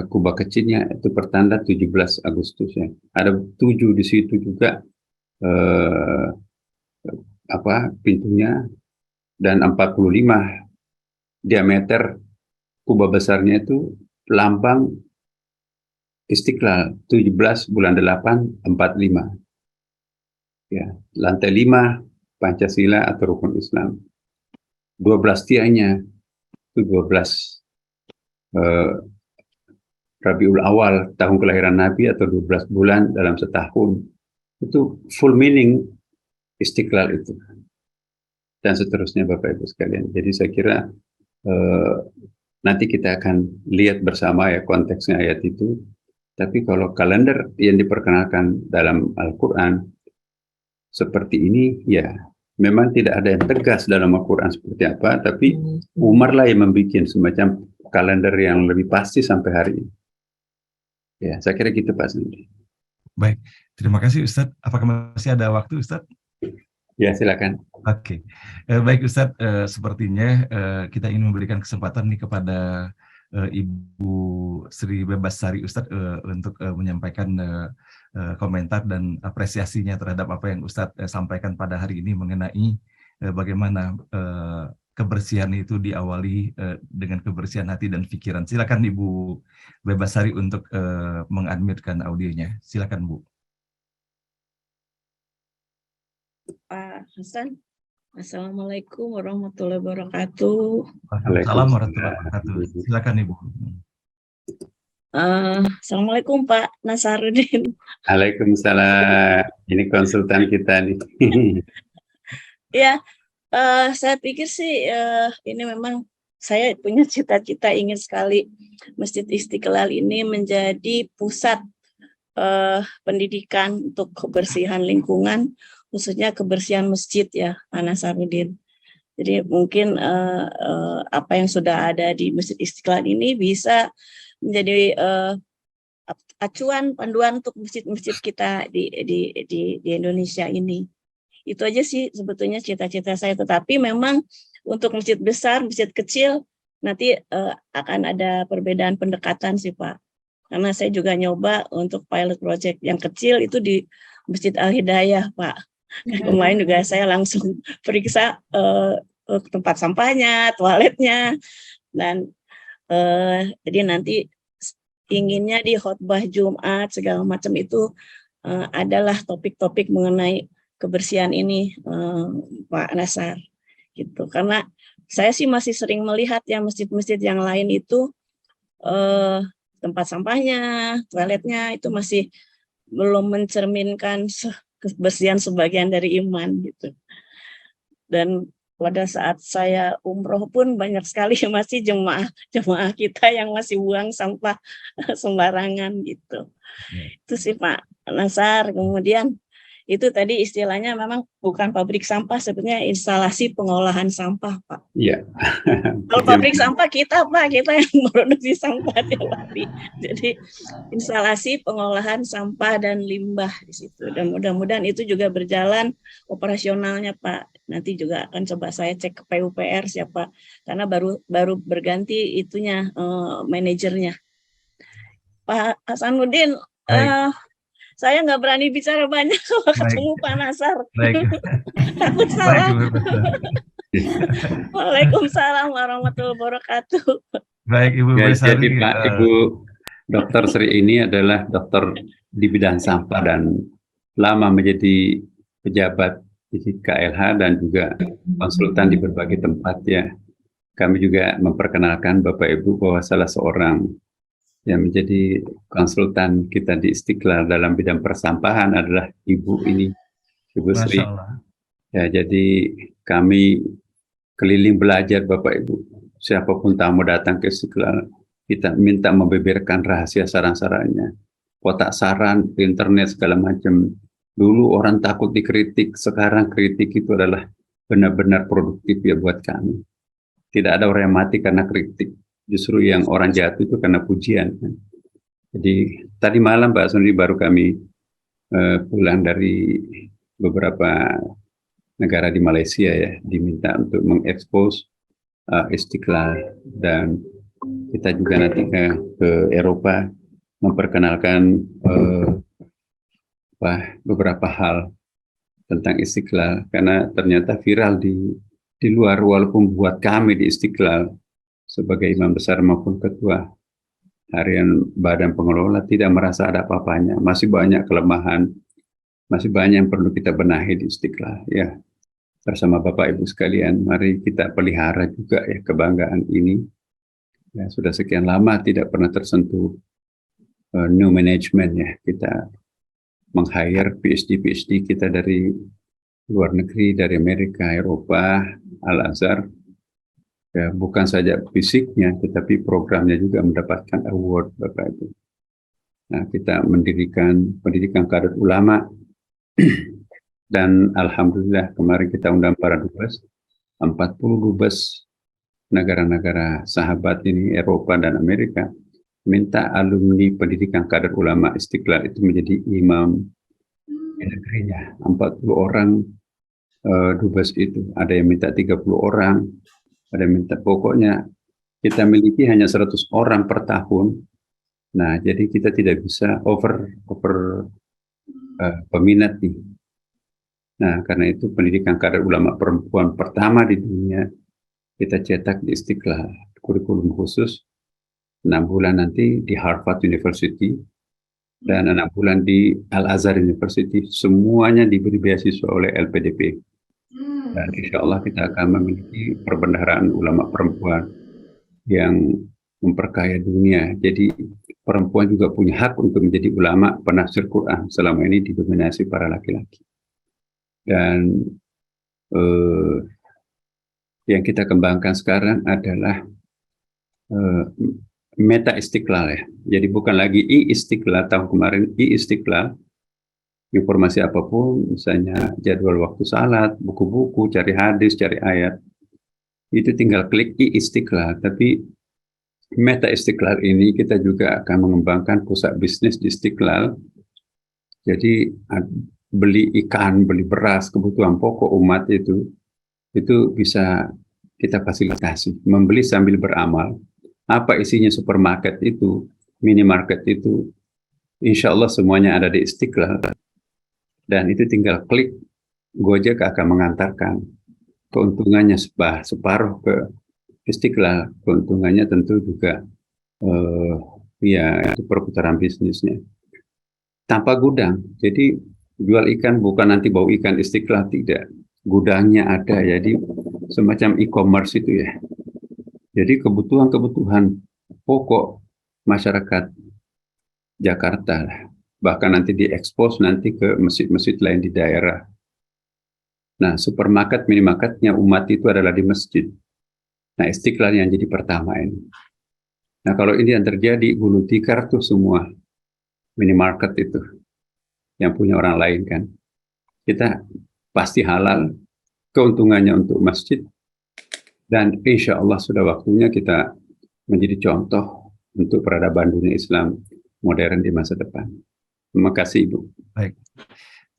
kubah kecilnya itu pertanda 17 Agustus ya. Ada 7 di situ juga pintunya, dan 45 diameter kubah besarnya itu lambang Istiqlal 17 bulan 8 45. Ya, lantai 5 Pancasila atau rukun Islam. 12 tiangnya itu 12 Rabiul Awal, tahun kelahiran Nabi, atau 12 bulan dalam setahun. Itu full meaning Istiqlal itu. Dan seterusnya Bapak Ibu sekalian. Jadi saya kira nanti kita akan lihat bersama ya konteksnya ayat itu. Tapi kalau kalender yang diperkenalkan dalam Al-Quran seperti ini, ya memang tidak ada yang tegas dalam Al-Quran seperti apa, tapi Umar lah yang membuat semacam kalender yang lebih pasti sampai hari ini. Ya, saya kira gitu Pak Sandi. Baik, terima kasih Ustadz. Apakah masih ada waktu Ustadz? Ya, silakan. Oke. Baik Ustadz, sepertinya kita ingin memberikan kesempatan nih kepada Ibu Sri Bebasari Ustadz untuk menyampaikan komentar dan apresiasinya terhadap apa yang Ustadz sampaikan pada hari ini mengenai bagaimana kebersihan itu diawali dengan kebersihan hati dan pikiran. Silakan Ibu Bebasari untuk mengunmute-kan audionya. Silakan Bu. Pak Hasan, Assalamualaikum warahmatullahi wabarakatuh. Assalamualaikum warahmatullahi wabarakatuh. Silakan Ibu. Assalamualaikum Pak Nasaruddin. Waalaikumsalam. Ini konsultan kita nih. Ya, saya pikir sih ini memang saya punya cita-cita ingin sekali Masjid Istiqlal ini menjadi pusat pendidikan untuk kebersihan lingkungan, khususnya kebersihan masjid ya, Pak Nasaruddin. Jadi mungkin apa yang sudah ada di Masjid Istiqlal ini bisa menjadi acuan panduan untuk masjid-masjid kita di Indonesia ini. Itu aja sih sebetulnya cita-cita saya. Tetapi memang untuk masjid besar, masjid kecil nanti akan ada perbedaan pendekatan sih Pak. Karena saya juga nyoba untuk pilot project yang kecil itu di Masjid Al-Hidayah Pak. Kemarin juga saya langsung periksa tempat sampahnya, toiletnya, dan jadi nanti inginnya di khotbah Jumat segala macam itu adalah topik-topik mengenai kebersihan ini Pak Nasar gitu. Karena saya sih masih sering melihat ya masjid-masjid yang lain itu tempat sampahnya, toiletnya itu masih belum mencerminkan kebersihan sebagian dari iman gitu. Dan pada saat saya umroh pun banyak sekali masih jemaah kita yang masih buang sampah sembarangan gitu. Itu sih Pak Nasar. Kemudian itu tadi istilahnya memang bukan pabrik sampah, sebetulnya instalasi pengolahan sampah Pak. Iya. Kalau pabrik sampah kita Pak, kita yang produksi sampah tiap hari. Jadi instalasi pengolahan sampah dan limbah di situ. Dan mudah-mudahan itu juga berjalan operasionalnya Pak. Nanti juga akan coba saya cek ke PUPR siapa, karena baru berganti itunya manajernya. Pak Hasanuddin, saya nggak berani bicara banyak kalau ketemu Pak Nasar. Baik. Takut salah. Waalaikumsalam warahmatullahi wabarakatuh. Baik Ibu Ya, Besari. jadi Pak Ibu Dr. Sri ini adalah dokter di bidang sampah dan lama menjadi pejabat di KLH dan juga konsultan di berbagai tempat ya. Kami juga memperkenalkan Bapak Ibu bahwa salah seorang yang menjadi konsultan kita di Istiqlal dalam bidang persampahan adalah Ibu ini, Ibu Sri. Masya Allah. Ya, jadi kami keliling belajar Bapak Ibu. Siapapun tamu datang ke Istiqlal, kita minta membeberkan rahasia saran-sarannya. Kotak saran, internet, segala macam. Dulu orang takut dikritik, sekarang kritik itu adalah benar-benar produktif ya buat kami. Tidak ada orang yang mati karena kritik. Justru yang orang jatuh itu karena pujian. Jadi tadi malam Pak Sundi baru kami pulang dari beberapa negara di Malaysia ya, diminta untuk mengekspos Istiqlal, dan kita juga nanti ke Eropa memperkenalkan beberapa hal tentang Istiqlal, karena ternyata viral di luar, walaupun buat kami di Istiqlal sebagai imam besar maupun ketua harian badan pengelola tidak merasa ada apa-apanya, masih banyak kelemahan, masih banyak yang perlu kita benahi di Istiqlal ya. Bersama Bapak Ibu sekalian, mari kita pelihara juga ya kebanggaan ini. Ya, sudah sekian lama tidak pernah tersentuh new management ya. Kita meng-hire PhD kita dari luar negeri, dari Amerika, Eropa, Al-Azhar. Ya, bukan saja fisiknya, tetapi programnya juga mendapatkan award Bapak Ibu. Nah, kita mendirikan pendidikan kader ulama. Dan alhamdulillah kemarin kita undang para dubes, 40 dubes negara-negara sahabat ini, Eropa dan Amerika, minta alumni pendidikan kader ulama Istiqlal itu menjadi imam di negerinya. 40 orang dubes itu, ada yang minta 30 orang, ada yang minta, pokoknya kita miliki hanya 100 orang per tahun. Nah, jadi kita tidak bisa over peminat nih. Nah, karena itu pendidikan kader ulama perempuan pertama di dunia kita cetak di Istiqlal, kurikulum khusus 6 bulan nanti di Harvard University dan 6 bulan di Al-Azhar University, semuanya diberi beasiswa oleh LPDP. Dan insya Allah kita akan memiliki perbendaharaan ulama perempuan yang memperkaya dunia. Jadi perempuan juga punya hak untuk menjadi ulama penafsir Quran, selama ini didominasi para laki-laki. Dan yang kita kembangkan sekarang adalah Meta Istiqlal ya. Jadi bukan lagi I-Istiqlal, tahun kemarin I-Istiqlal, informasi apapun, misalnya jadwal waktu salat, buku-buku, cari hadis, cari ayat, itu tinggal klik I-Istiqlal. Tapi Meta Istiqlal ini kita juga akan mengembangkan pusat bisnis di Istiqlal. Jadi beli ikan, beli beras, kebutuhan pokok umat itu bisa kita fasilitasi. Membeli sambil beramal. Apa isinya supermarket itu, minimarket itu, insya Allah semuanya ada di Istiqlal. Dan itu tinggal klik, Gojek akan mengantarkan. Keuntungannya separuh ke Istiqlal. Keuntungannya tentu juga ya itu perputaran bisnisnya. Tanpa gudang, jadi jual ikan bukan nanti bau ikan Istiqlal, tidak. Gudangnya ada, jadi semacam e-commerce itu ya. Jadi kebutuhan-kebutuhan pokok masyarakat Jakarta, bahkan nanti diekspos nanti ke masjid-masjid lain di daerah. Nah, supermarket, minimarketnya umat itu adalah di masjid. Nah, Istiqlal yang jadi pertama ini. Nah, kalau ini yang terjadi, Hulu Tikar tuh semua minimarket itu yang punya orang lain kan. Kita pasti halal, keuntungannya untuk masjid, dan insya Allah sudah waktunya kita menjadi contoh untuk peradaban dunia Islam modern di masa depan. Terima kasih Ibu. Baik,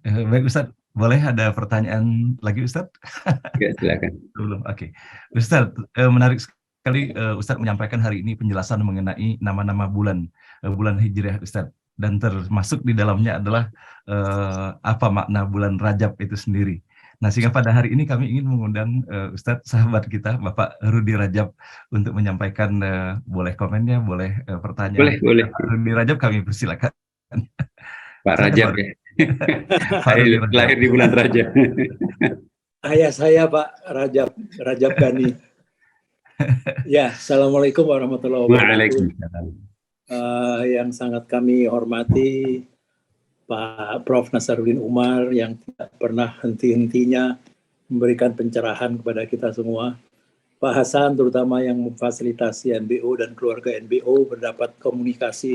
baik Ustadz, boleh ada pertanyaan lagi Ustadz? Ya, silakan. Belum, oke. Ustadz, menarik sekali Ustadz menyampaikan hari ini penjelasan mengenai nama-nama bulan Hijriah Ustadz. Dan termasuk di dalamnya adalah apa makna bulan Rajab itu sendiri. Nah, sehingga pada hari ini kami ingin mengundang Ustadz sahabat kita, Bapak Rudi Rajab, untuk menyampaikan, boleh komennya, boleh pertanyaan. Boleh. Pak Rudi Rajab kami persilakan. Pak Silakan, Rajab Pak. ya. Pak Rudi Rajab. Lahir di bulan Rajab. Ayah saya Pak Rajab Ghani. Ya, Assalamualaikum warahmatullahi wabarakatuh. Waalaikumsalam. Yang sangat kami hormati Pak Prof. Nasaruddin Umar yang tidak pernah henti-hentinya memberikan pencerahan kepada kita semua. Pak Hasan terutama yang memfasilitasi NBO dan keluarga NBO berdapat komunikasi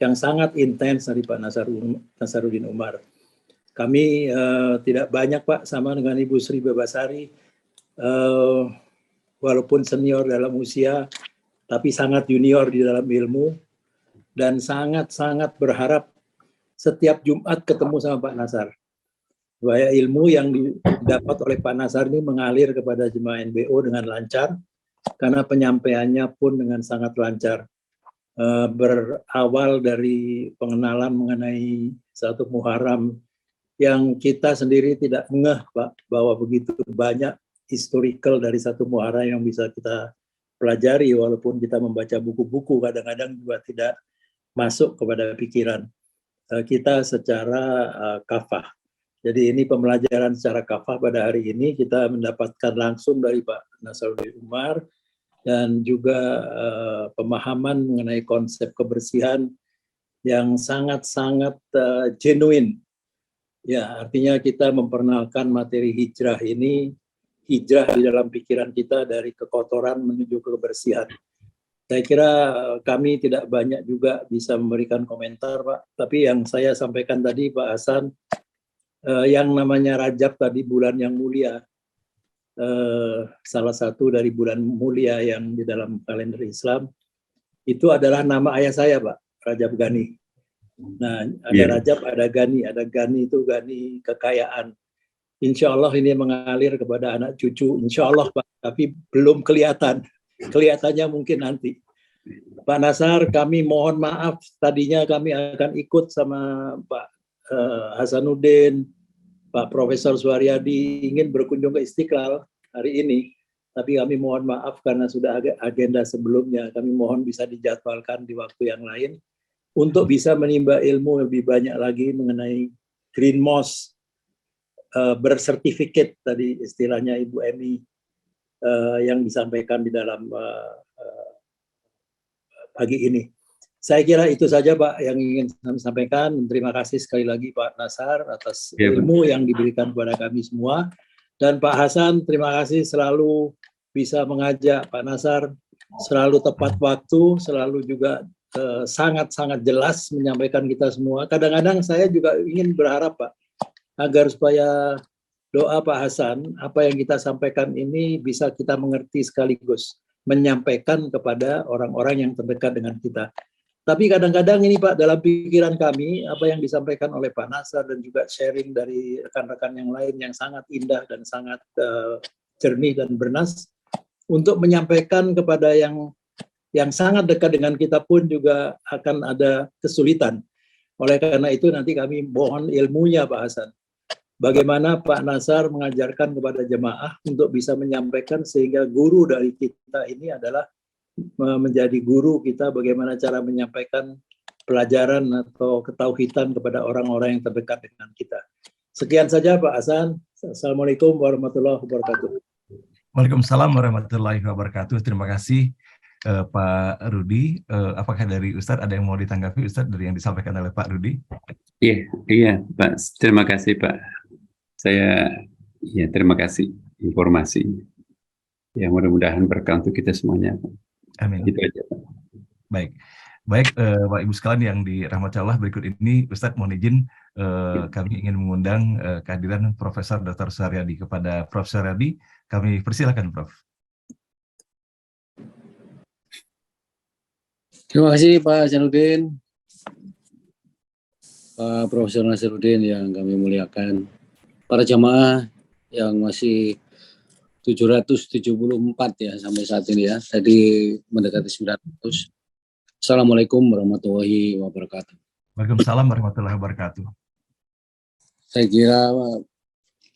yang sangat intens dari Pak Nasaruddin Umar. Kami tidak banyak Pak, sama dengan Ibu Sri Babasari, walaupun senior dalam usia, tapi sangat junior di dalam ilmu, dan sangat-sangat berharap setiap Jumat ketemu sama Pak Nasar. Supaya ilmu yang didapat oleh Pak Nasar ini mengalir kepada jemaah NBO dengan lancar, karena penyampaiannya pun dengan sangat lancar. Berawal dari pengenalan mengenai satu Muharram yang kita sendiri tidak ngeh Pak, bahwa begitu banyak historical dari satu Muharram yang bisa kita pelajari, walaupun kita membaca buku-buku kadang-kadang juga tidak masuk kepada pikiran kita secara kafah. Jadi ini pembelajaran secara kafah pada hari ini kita mendapatkan langsung dari Pak Nasaruddin Umar, dan juga pemahaman mengenai konsep kebersihan yang sangat-sangat genuine. Ya, artinya kita memperkenalkan materi hijrah ini, hijrah di dalam pikiran kita dari kekotoran menuju ke kebersihan. Saya kira kami tidak banyak juga bisa memberikan komentar, Pak. Tapi yang saya sampaikan tadi, Pak Hasan, yang namanya Rajab tadi, bulan yang mulia, salah satu dari bulan mulia yang di dalam kalender Islam, itu adalah nama ayah saya, Pak, Rajab Ghani. Nah, ada Rajab, ada Ghani. Ada Ghani itu Ghani kekayaan. Insya Allah ini mengalir kepada anak cucu, insya Allah Pak, tapi belum kelihatan. Kelihatannya mungkin nanti. Pak Nasar, kami mohon maaf, tadinya kami akan ikut sama Pak Hasanuddin, Pak Profesor Suharyadi ingin berkunjung ke Istiqlal hari ini, tapi kami mohon maaf karena sudah ada agenda sebelumnya. Kami mohon bisa dijadwalkan di waktu yang lain untuk bisa menimba ilmu lebih banyak lagi mengenai Green Moss, bersertifikat tadi istilahnya Ibu Emi, yang disampaikan di dalam pagi ini. Saya kira itu saja Pak yang ingin kami sampaikan. Terima kasih sekali lagi Pak Nasar atas ilmu yang diberikan kepada kami semua. Dan Pak Hasan, terima kasih selalu bisa mengajak Pak Nasar, selalu tepat waktu, selalu juga sangat-sangat jelas menyampaikan kita semua. Kadang-kadang saya juga ingin berharap Pak, agar supaya doa Pak Hasan, apa yang kita sampaikan ini bisa kita mengerti sekaligus, menyampaikan kepada orang-orang yang terdekat dengan kita. Tapi kadang-kadang ini Pak, dalam pikiran kami, apa yang disampaikan oleh Pak Nasar dan juga sharing dari rekan-rekan yang lain yang sangat indah dan sangat jernih dan bernas, untuk menyampaikan kepada yang sangat dekat dengan kita pun juga akan ada kesulitan. Oleh karena itu nanti kami mohon ilmunya Pak Hasan. Bagaimana Pak Nasar mengajarkan kepada jemaah untuk bisa menyampaikan, sehingga guru dari kita ini adalah menjadi guru kita bagaimana cara menyampaikan pelajaran atau ketauhidan kepada orang-orang yang terdekat dengan kita. Sekian saja Pak Hasan. Assalamualaikum warahmatullahi wabarakatuh. Waalaikumsalam warahmatullahi wabarakatuh. Terima kasih Pak Rudi. Apakah dari Ustadz ada yang mau ditanggapi Ustadz dari yang disampaikan oleh Pak Rudi? Iya Pak. Terima kasih Pak. Saya terima kasih informasi. Ya, mudah-mudahan berkah untuk kita semuanya. Amin. Gitu aja, Pak. Baik, Bapak Ibu sekalian yang dirahmati Allah, berikut ini Ustadz mohon izin kami ingin mengundang kehadiran Profesor Dr. Suharyadi. Kepada Prof. Suharyadi, kami persilakan Prof. Terima kasih Pak Hasanuddin, Pak Profesor Nasaruddin yang kami muliakan, para jamaah yang masih 774 ya sampai saat ini ya, tadi mendekati 900. Assalamualaikum warahmatullahi wabarakatuh. Waalaikumsalam warahmatullahi wabarakatuh. Saya kira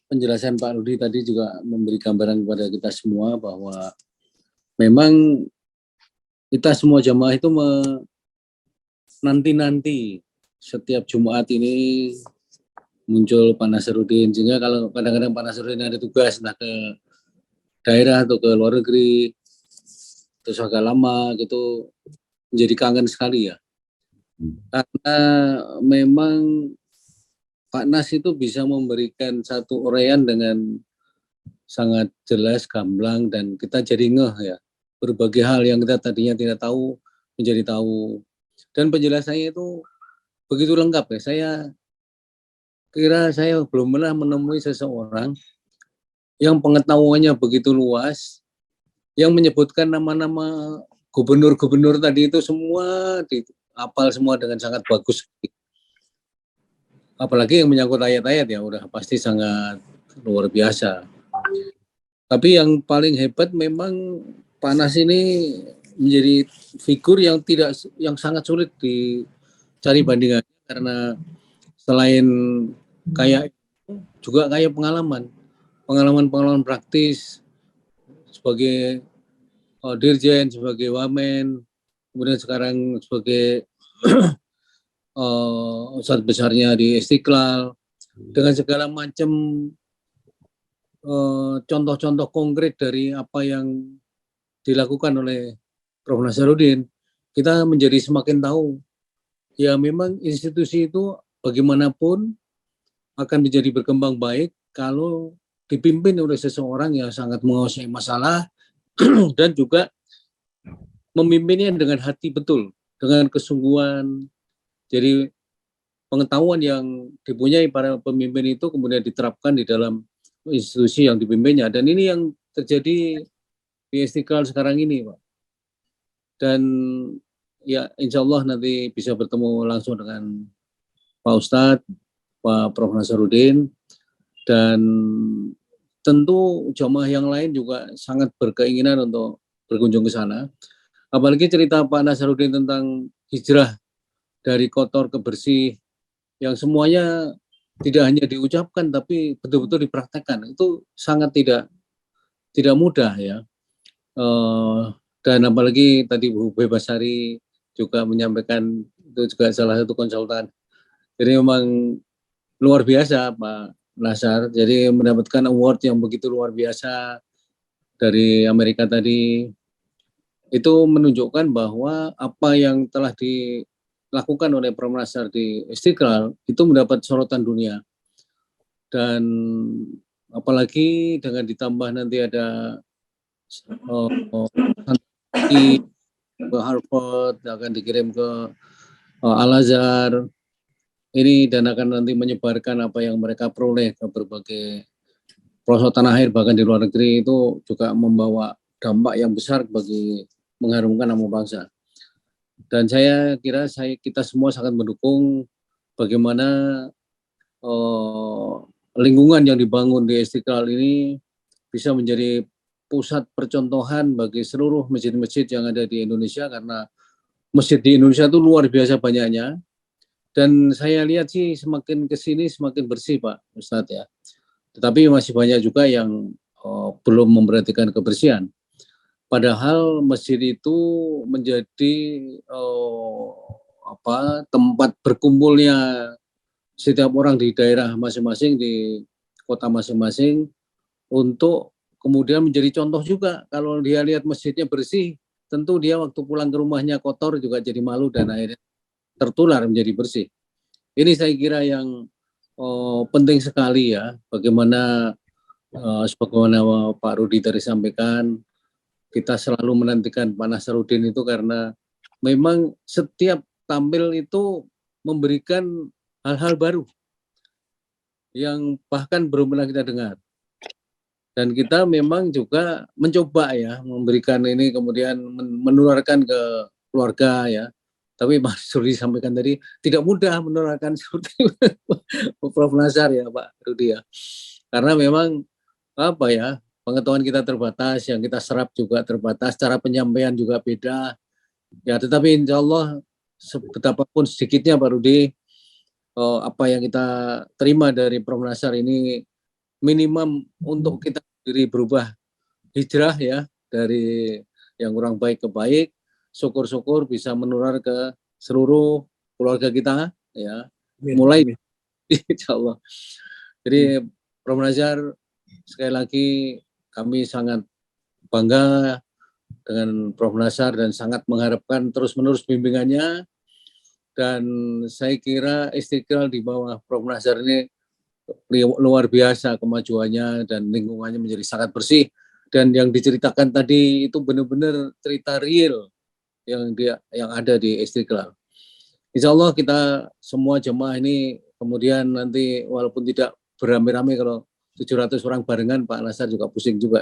penjelasan Pak Rudi tadi juga memberi gambaran kepada kita semua bahwa memang kita semua jamaah itu nanti-nanti setiap Jumat ini muncul Pak Nasaruddin, sehingga kalau kadang-kadang Pak Nasaruddin ada tugas entah ke daerah atau ke luar negeri terus agak lama gitu, menjadi kangen sekali ya, karena memang Pak Nas itu bisa memberikan satu uraian dengan sangat jelas, gamblang, dan kita jadi ngeh ya, berbagai hal yang kita tadinya tidak tahu menjadi tahu, dan penjelasannya itu begitu lengkap ya. Saya kira saya belum pernah menemui seseorang yang pengetahuannya begitu luas, yang menyebutkan nama-nama gubernur-gubernur tadi itu semua dihafal semua dengan sangat bagus. Apalagi yang menyangkut ayat-ayat ya udah pasti sangat luar biasa. Tapi yang paling hebat memang Pak Nas ini menjadi figur yang sangat sulit dicari bandingannya, karena selain kaya juga kaya pengalaman praktis sebagai dirjen, sebagai wamen, kemudian sekarang sebagai ustadz besarnya di Istiqlal, dengan segala macam contoh-contoh konkret dari apa yang dilakukan oleh Prof. Nasaruddin, kita menjadi semakin tahu ya memang institusi itu bagaimanapun akan menjadi berkembang baik kalau dipimpin oleh seseorang yang sangat menguasai masalah dan juga memimpinnya dengan hati betul, dengan kesungguhan. Jadi pengetahuan yang dipunyai para pemimpin itu kemudian diterapkan di dalam institusi yang dipimpinnya, dan ini yang terjadi di Istiqlal sekarang ini, Pak. Dan ya insya Allah nanti bisa bertemu langsung dengan Pak Ustadz, Pak Prof. Nasaruddin, dan tentu jamaah yang lain juga sangat berkeinginan untuk berkunjung ke sana. Apalagi cerita Pak Nasaruddin tentang hijrah dari kotor ke bersih, yang semuanya tidak hanya diucapkan tapi betul-betul dipraktekkan, itu sangat tidak mudah ya. Dan apalagi tadi Bu Bebasari juga menyampaikan, itu juga salah satu konsultan. Jadi memang luar biasa Pak Nasar, jadi mendapatkan award yang begitu luar biasa dari Amerika tadi, itu menunjukkan bahwa apa yang telah dilakukan oleh Prof. Nasar di Istiqlal itu mendapat sorotan dunia. Dan apalagi dengan ditambah nanti ada ke Harvard, akan dikirim ke Al-Azhar ini, dan akan nanti menyebarkan apa yang mereka peroleh ke berbagai pelosok tanah air, bahkan di luar negeri, itu juga membawa dampak yang besar bagi mengharumkan nama bangsa. Dan saya kira kita semua sangat mendukung bagaimana lingkungan yang dibangun di Istiqlal ini bisa menjadi pusat percontohan bagi seluruh masjid-masjid yang ada di Indonesia, karena masjid di Indonesia itu luar biasa banyaknya. Dan saya lihat sih semakin kesini semakin bersih Pak Ustadz ya. Tetapi masih banyak juga yang belum memperhatikan kebersihan. Padahal masjid itu menjadi tempat berkumpulnya setiap orang di daerah masing-masing, di kota masing-masing, untuk kemudian menjadi contoh juga. Kalau dia lihat masjidnya bersih, tentu dia waktu pulang ke rumahnya kotor juga jadi malu dan akhirnya tertular menjadi bersih. Ini saya kira yang penting sekali ya, bagaimana sebagaimana Pak Rudi tadi sampaikan, kita selalu menantikan Pak Nasaruddin itu karena memang setiap tampil itu memberikan hal-hal baru yang bahkan belum pernah kita dengar. Dan kita memang juga mencoba ya memberikan ini, kemudian menularkan ke keluarga ya. Tapi Mas Rudi sampaikan tadi tidak mudah menularkan seperti Prof. Nasar ya Pak Rudi ya. Karena memang pengetahuan kita terbatas, yang kita serap juga terbatas, cara penyampaian juga beda. Ya, tetapi insya Allah betapapun sedikitnya Pak Rudi, apa yang kita terima dari Prof. Nasar ini minimum untuk kita sendiri berubah hijrah ya, dari yang kurang baik ke baik, syukur-syukur bisa menular ke seluruh keluarga kita ya, mulai insya Allah. Jadi Prof. Nazar, sekali lagi kami sangat bangga dengan Prof. Nazar dan sangat mengharapkan terus-menerus bimbingannya, dan saya kira Istiqlal di bawah Prof. Nazar ini luar biasa kemajuannya dan lingkungannya menjadi sangat bersih, dan yang diceritakan tadi itu benar-benar cerita real yang ada di Istiqlal. Insya Allah kita semua jemaah ini kemudian nanti walaupun tidak beramai-ramai, kalau 700 orang barengan Pak Nazar juga pusing juga.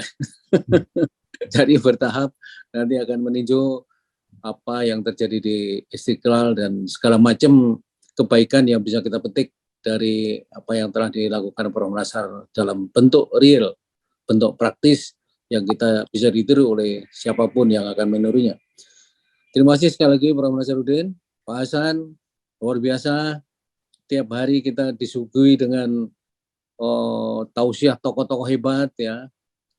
Jadi bertahap nanti akan meninjau apa yang terjadi di Istiqlal dan segala macam kebaikan yang bisa kita petik dari apa yang telah dilakukan Prof. Nazar dalam bentuk real, bentuk praktis yang kita bisa ditiru oleh siapapun yang akan menirunya. Terima kasih sekali lagi Prof. Nasaruddin, Pak Hasan, luar biasa. Tiap hari kita disuguhi dengan tausiah tokoh-tokoh hebat ya,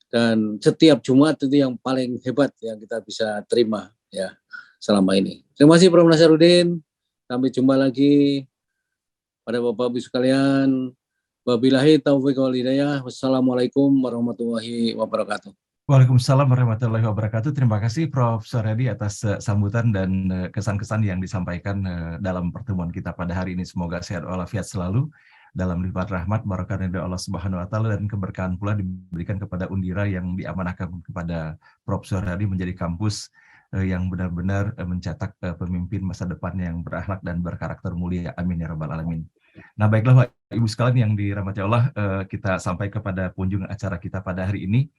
dan setiap Jumat itu yang paling hebat yang kita bisa terima ya selama ini. Terima kasih Prof. Nasaruddin. Sampai jumpa lagi pada Bapak Ibu sekalian. Wabillahi taufiq wal hidayah. Wassalamualaikum warahmatullahi wabarakatuh. Waalaikumsalam warahmatullahi wabarakatuh. Terima kasih Prof. Suryadi atas sambutan dan kesan-kesan yang disampaikan dalam pertemuan kita pada hari ini. Semoga sehat walafiat selalu dalam lipat rahmat barakah dari Allah Subhanahu wa taala, dan keberkahan pula diberikan kepada Undira yang diamanahkan kepada Prof. Suryadi menjadi kampus yang benar-benar mencetak pemimpin masa depan yang berakhlak dan berkarakter mulia. Amin ya rabbal alamin. Nah, baiklah Bapak Ibu sekalian yang dirahmati Allah, kita sampai kepada penghujung acara kita pada hari ini.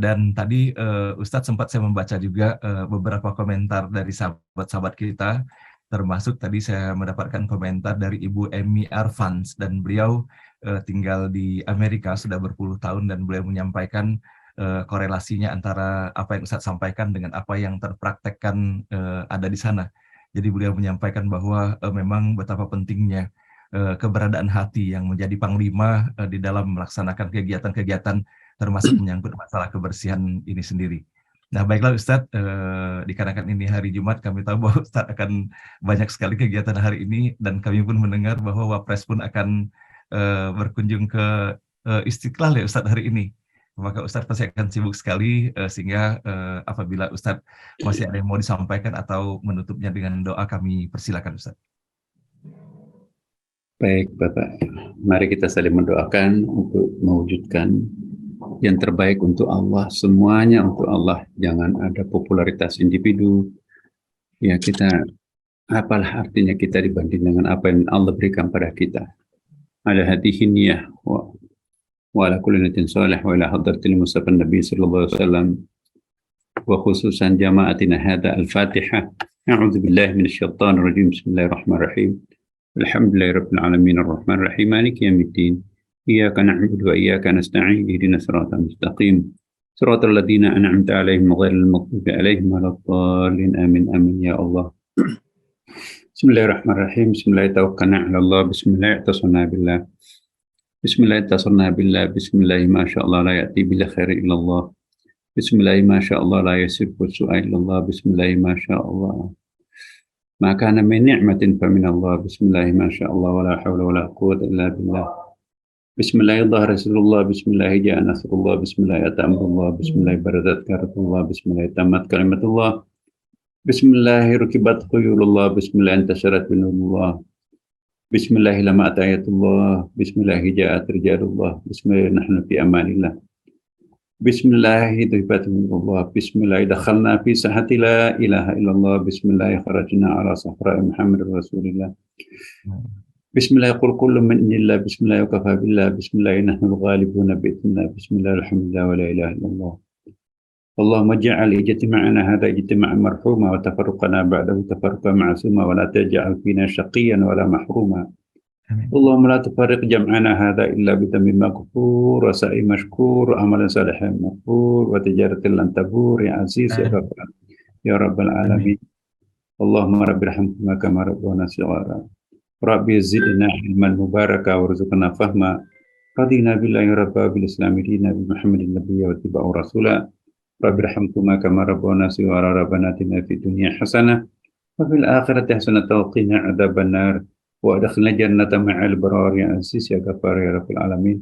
Dan tadi Ustadz sempat saya membaca juga beberapa komentar dari sahabat-sahabat kita, termasuk tadi saya mendapatkan komentar dari Ibu Emi Arfans, dan beliau tinggal di Amerika sudah berpuluh tahun, dan beliau menyampaikan korelasinya antara apa yang Ustadz sampaikan dengan apa yang terpraktekkan ada di sana. Jadi beliau menyampaikan bahwa memang betapa pentingnya keberadaan hati yang menjadi panglima di dalam melaksanakan kegiatan-kegiatan termasuk menyangkut masalah kebersihan ini sendiri. Nah, baiklah Ustadz, dikarenakan ini hari Jumat, kami tahu bahwa Ustadz akan banyak sekali kegiatan hari ini, dan kami pun mendengar bahwa Wapres pun akan berkunjung ke Istiqlal ya Ustadz hari ini. Maka Ustadz pasti akan sibuk sekali, sehingga apabila Ustadz masih ada yang mau disampaikan atau menutupnya dengan doa, kami persilakan Ustadz. Baik Bapak, mari kita saling mendoakan untuk mewujudkan yang terbaik untuk Allah, semuanya untuk Allah. Jangan ada popularitas individu. Ya, kita apalah artinya kita dibanding dengan apa yang Allah berikan pada kita. Ala hadhihi niyyah wa ala kulli niyatin salih wa ila hadratil Mustafa Nabi sallallahu alaihi wasallam wa khususan jama'atina hadha al-Fatihah. A'udzu billahi minasyaitonir rajim. Bismillahirrahmanirrahim. Alhamdulillahirabbil alamin arrahmanir rahim maliki yaumiddin. Iyyaka na'budu wa iyyaka nasta'in ihdinas siratal mustaqim siratal ladzina an'amta 'alaihim ghairil maghdubi 'alaihim waladdallin amin amin ya Allah. Bismillahirrahmanirrahim. Bismillahirrahmanirrahim. 'Ala Allah. Bismillahirrahmanirrahim. Billah. Bismillahirrahmanirrahim. Bismillah ma sha Allah la ya'ti bil khairi illa Allah. Bismillah ma sha Allah la yasifu su'a illa Allah. Bismillah ma sha Allah ma kana min ni'matin fa min Allah. Bismillah ma sha Allah wa la hawla wa la quwwata illa billah. Bismillah dhahara Rasulullah, Bismillah ja'a nasrullah, Bismillah ta'amullah, Bismillah baradat karatullah, Bismillah tamat kalimatullah, Bismillah rukibat khuyulullah, Bismillah intasyarat binullah, Bismillah lama atayatullah, Bismillah ja'at rijalullah, Bismillah nahnu fi amanillah, Bismillah hidubatullah, Bismillah dakhalna fi sahati la ilaha illallah, Bismillah kharajna ala sahra'i Muhammad Rasulillah. Bismillah qul kullu min indillah, Bismillah wa kafa billah, Bismillah nahnu al-ghalibuna bi'idhnillah, Bismillah alhamdulillah wa la ilaha illallah. Allahumma ja'al ijtima'ana hadha ijtima'an marhuma wa tafarruqana ba'dahu tafarruqan ma'suma wa la taj'al fina shaqiyyan wa la mahruma. Allahumma la tufarriq jam'ana hadha illa bidhammin maghfur wa sa'i mashkur amalan salihan maghfur wa tijaratin lan tabur ya aziz ya rabbal alamin. Allahumma rabbirhamna kama rabbana shighara. Rabbi zidna ilman mubaraka warzuqna fahma رضينا بالله ربا وبالإسلام دينا بمحمد النبي واتباعه رسولا رب ارحمهما كما ربونا صغارا ربنا آتنا في الدنيا حسنة وفي الآخرة حسنة وقنا عذاب النار وأدخلنا جنة مع الأبرار يا عزيز يا غفار يا رب العالمين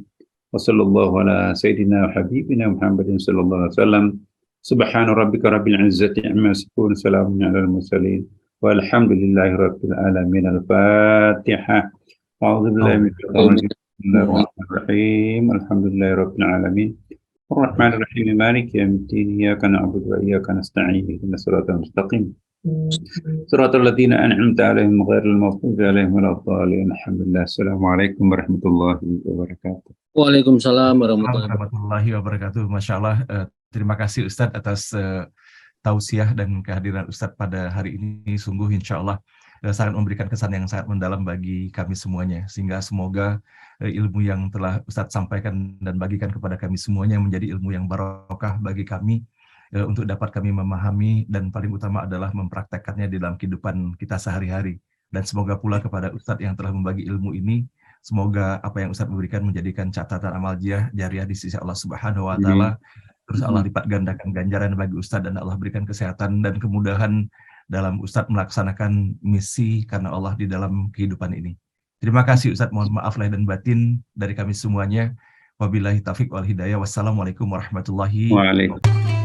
وصلى الله على سيدنا وحبيبنا محمد صلى الله عليه وسلم سبحان ربك رب العزة عما يصفون سلام على المرسلين والحمد لله رب العالمين. الفاتحة. أعوذ بالله من الشيطان الرجيم. بسم الله الرحمن الرحيم. الحمد لله رب العالمين الرحمن الرحيم مالك يوم الدين إياك نعبد وإياك نستعين اهدنا الصراط المستقيم صراط الذين أنعمت عليهم غير المغضوب عليهم ولا الضالين. الحمد لله. السلام عليكم ورحمة الله وبركاته. Waalaikumsalam warahmatullahi warahmatullahi wabarakatuh. Masya Allah, terima kasih Ustadz atas tausiah dan kehadiran Ustadz pada hari ini. Sungguh insya Allah sangat memberikan kesan yang sangat mendalam bagi kami semuanya. Sehingga semoga ilmu yang telah Ustadz sampaikan dan bagikan kepada kami semuanya menjadi ilmu yang barokah bagi kami, untuk dapat kami memahami dan paling utama adalah mempraktekkannya di dalam kehidupan kita sehari-hari. Dan semoga pula kepada Ustadz yang telah membagi ilmu ini, semoga apa yang Ustadz berikan menjadikan catatan amal jariah di sisi Allah Subhanahu wa Ta'ala. Terus Allah lipat gandakan ganjaran bagi Ustadz dan Allah berikan kesehatan dan kemudahan dalam Ustadz melaksanakan misi karena Allah di dalam kehidupan ini. Terima kasih Ustadz, mohon maaf lahir dan batin dari kami semuanya. Wabillahi taufiq wal hidayah. Wassalamualaikum warahmatullahi wabarakatuh.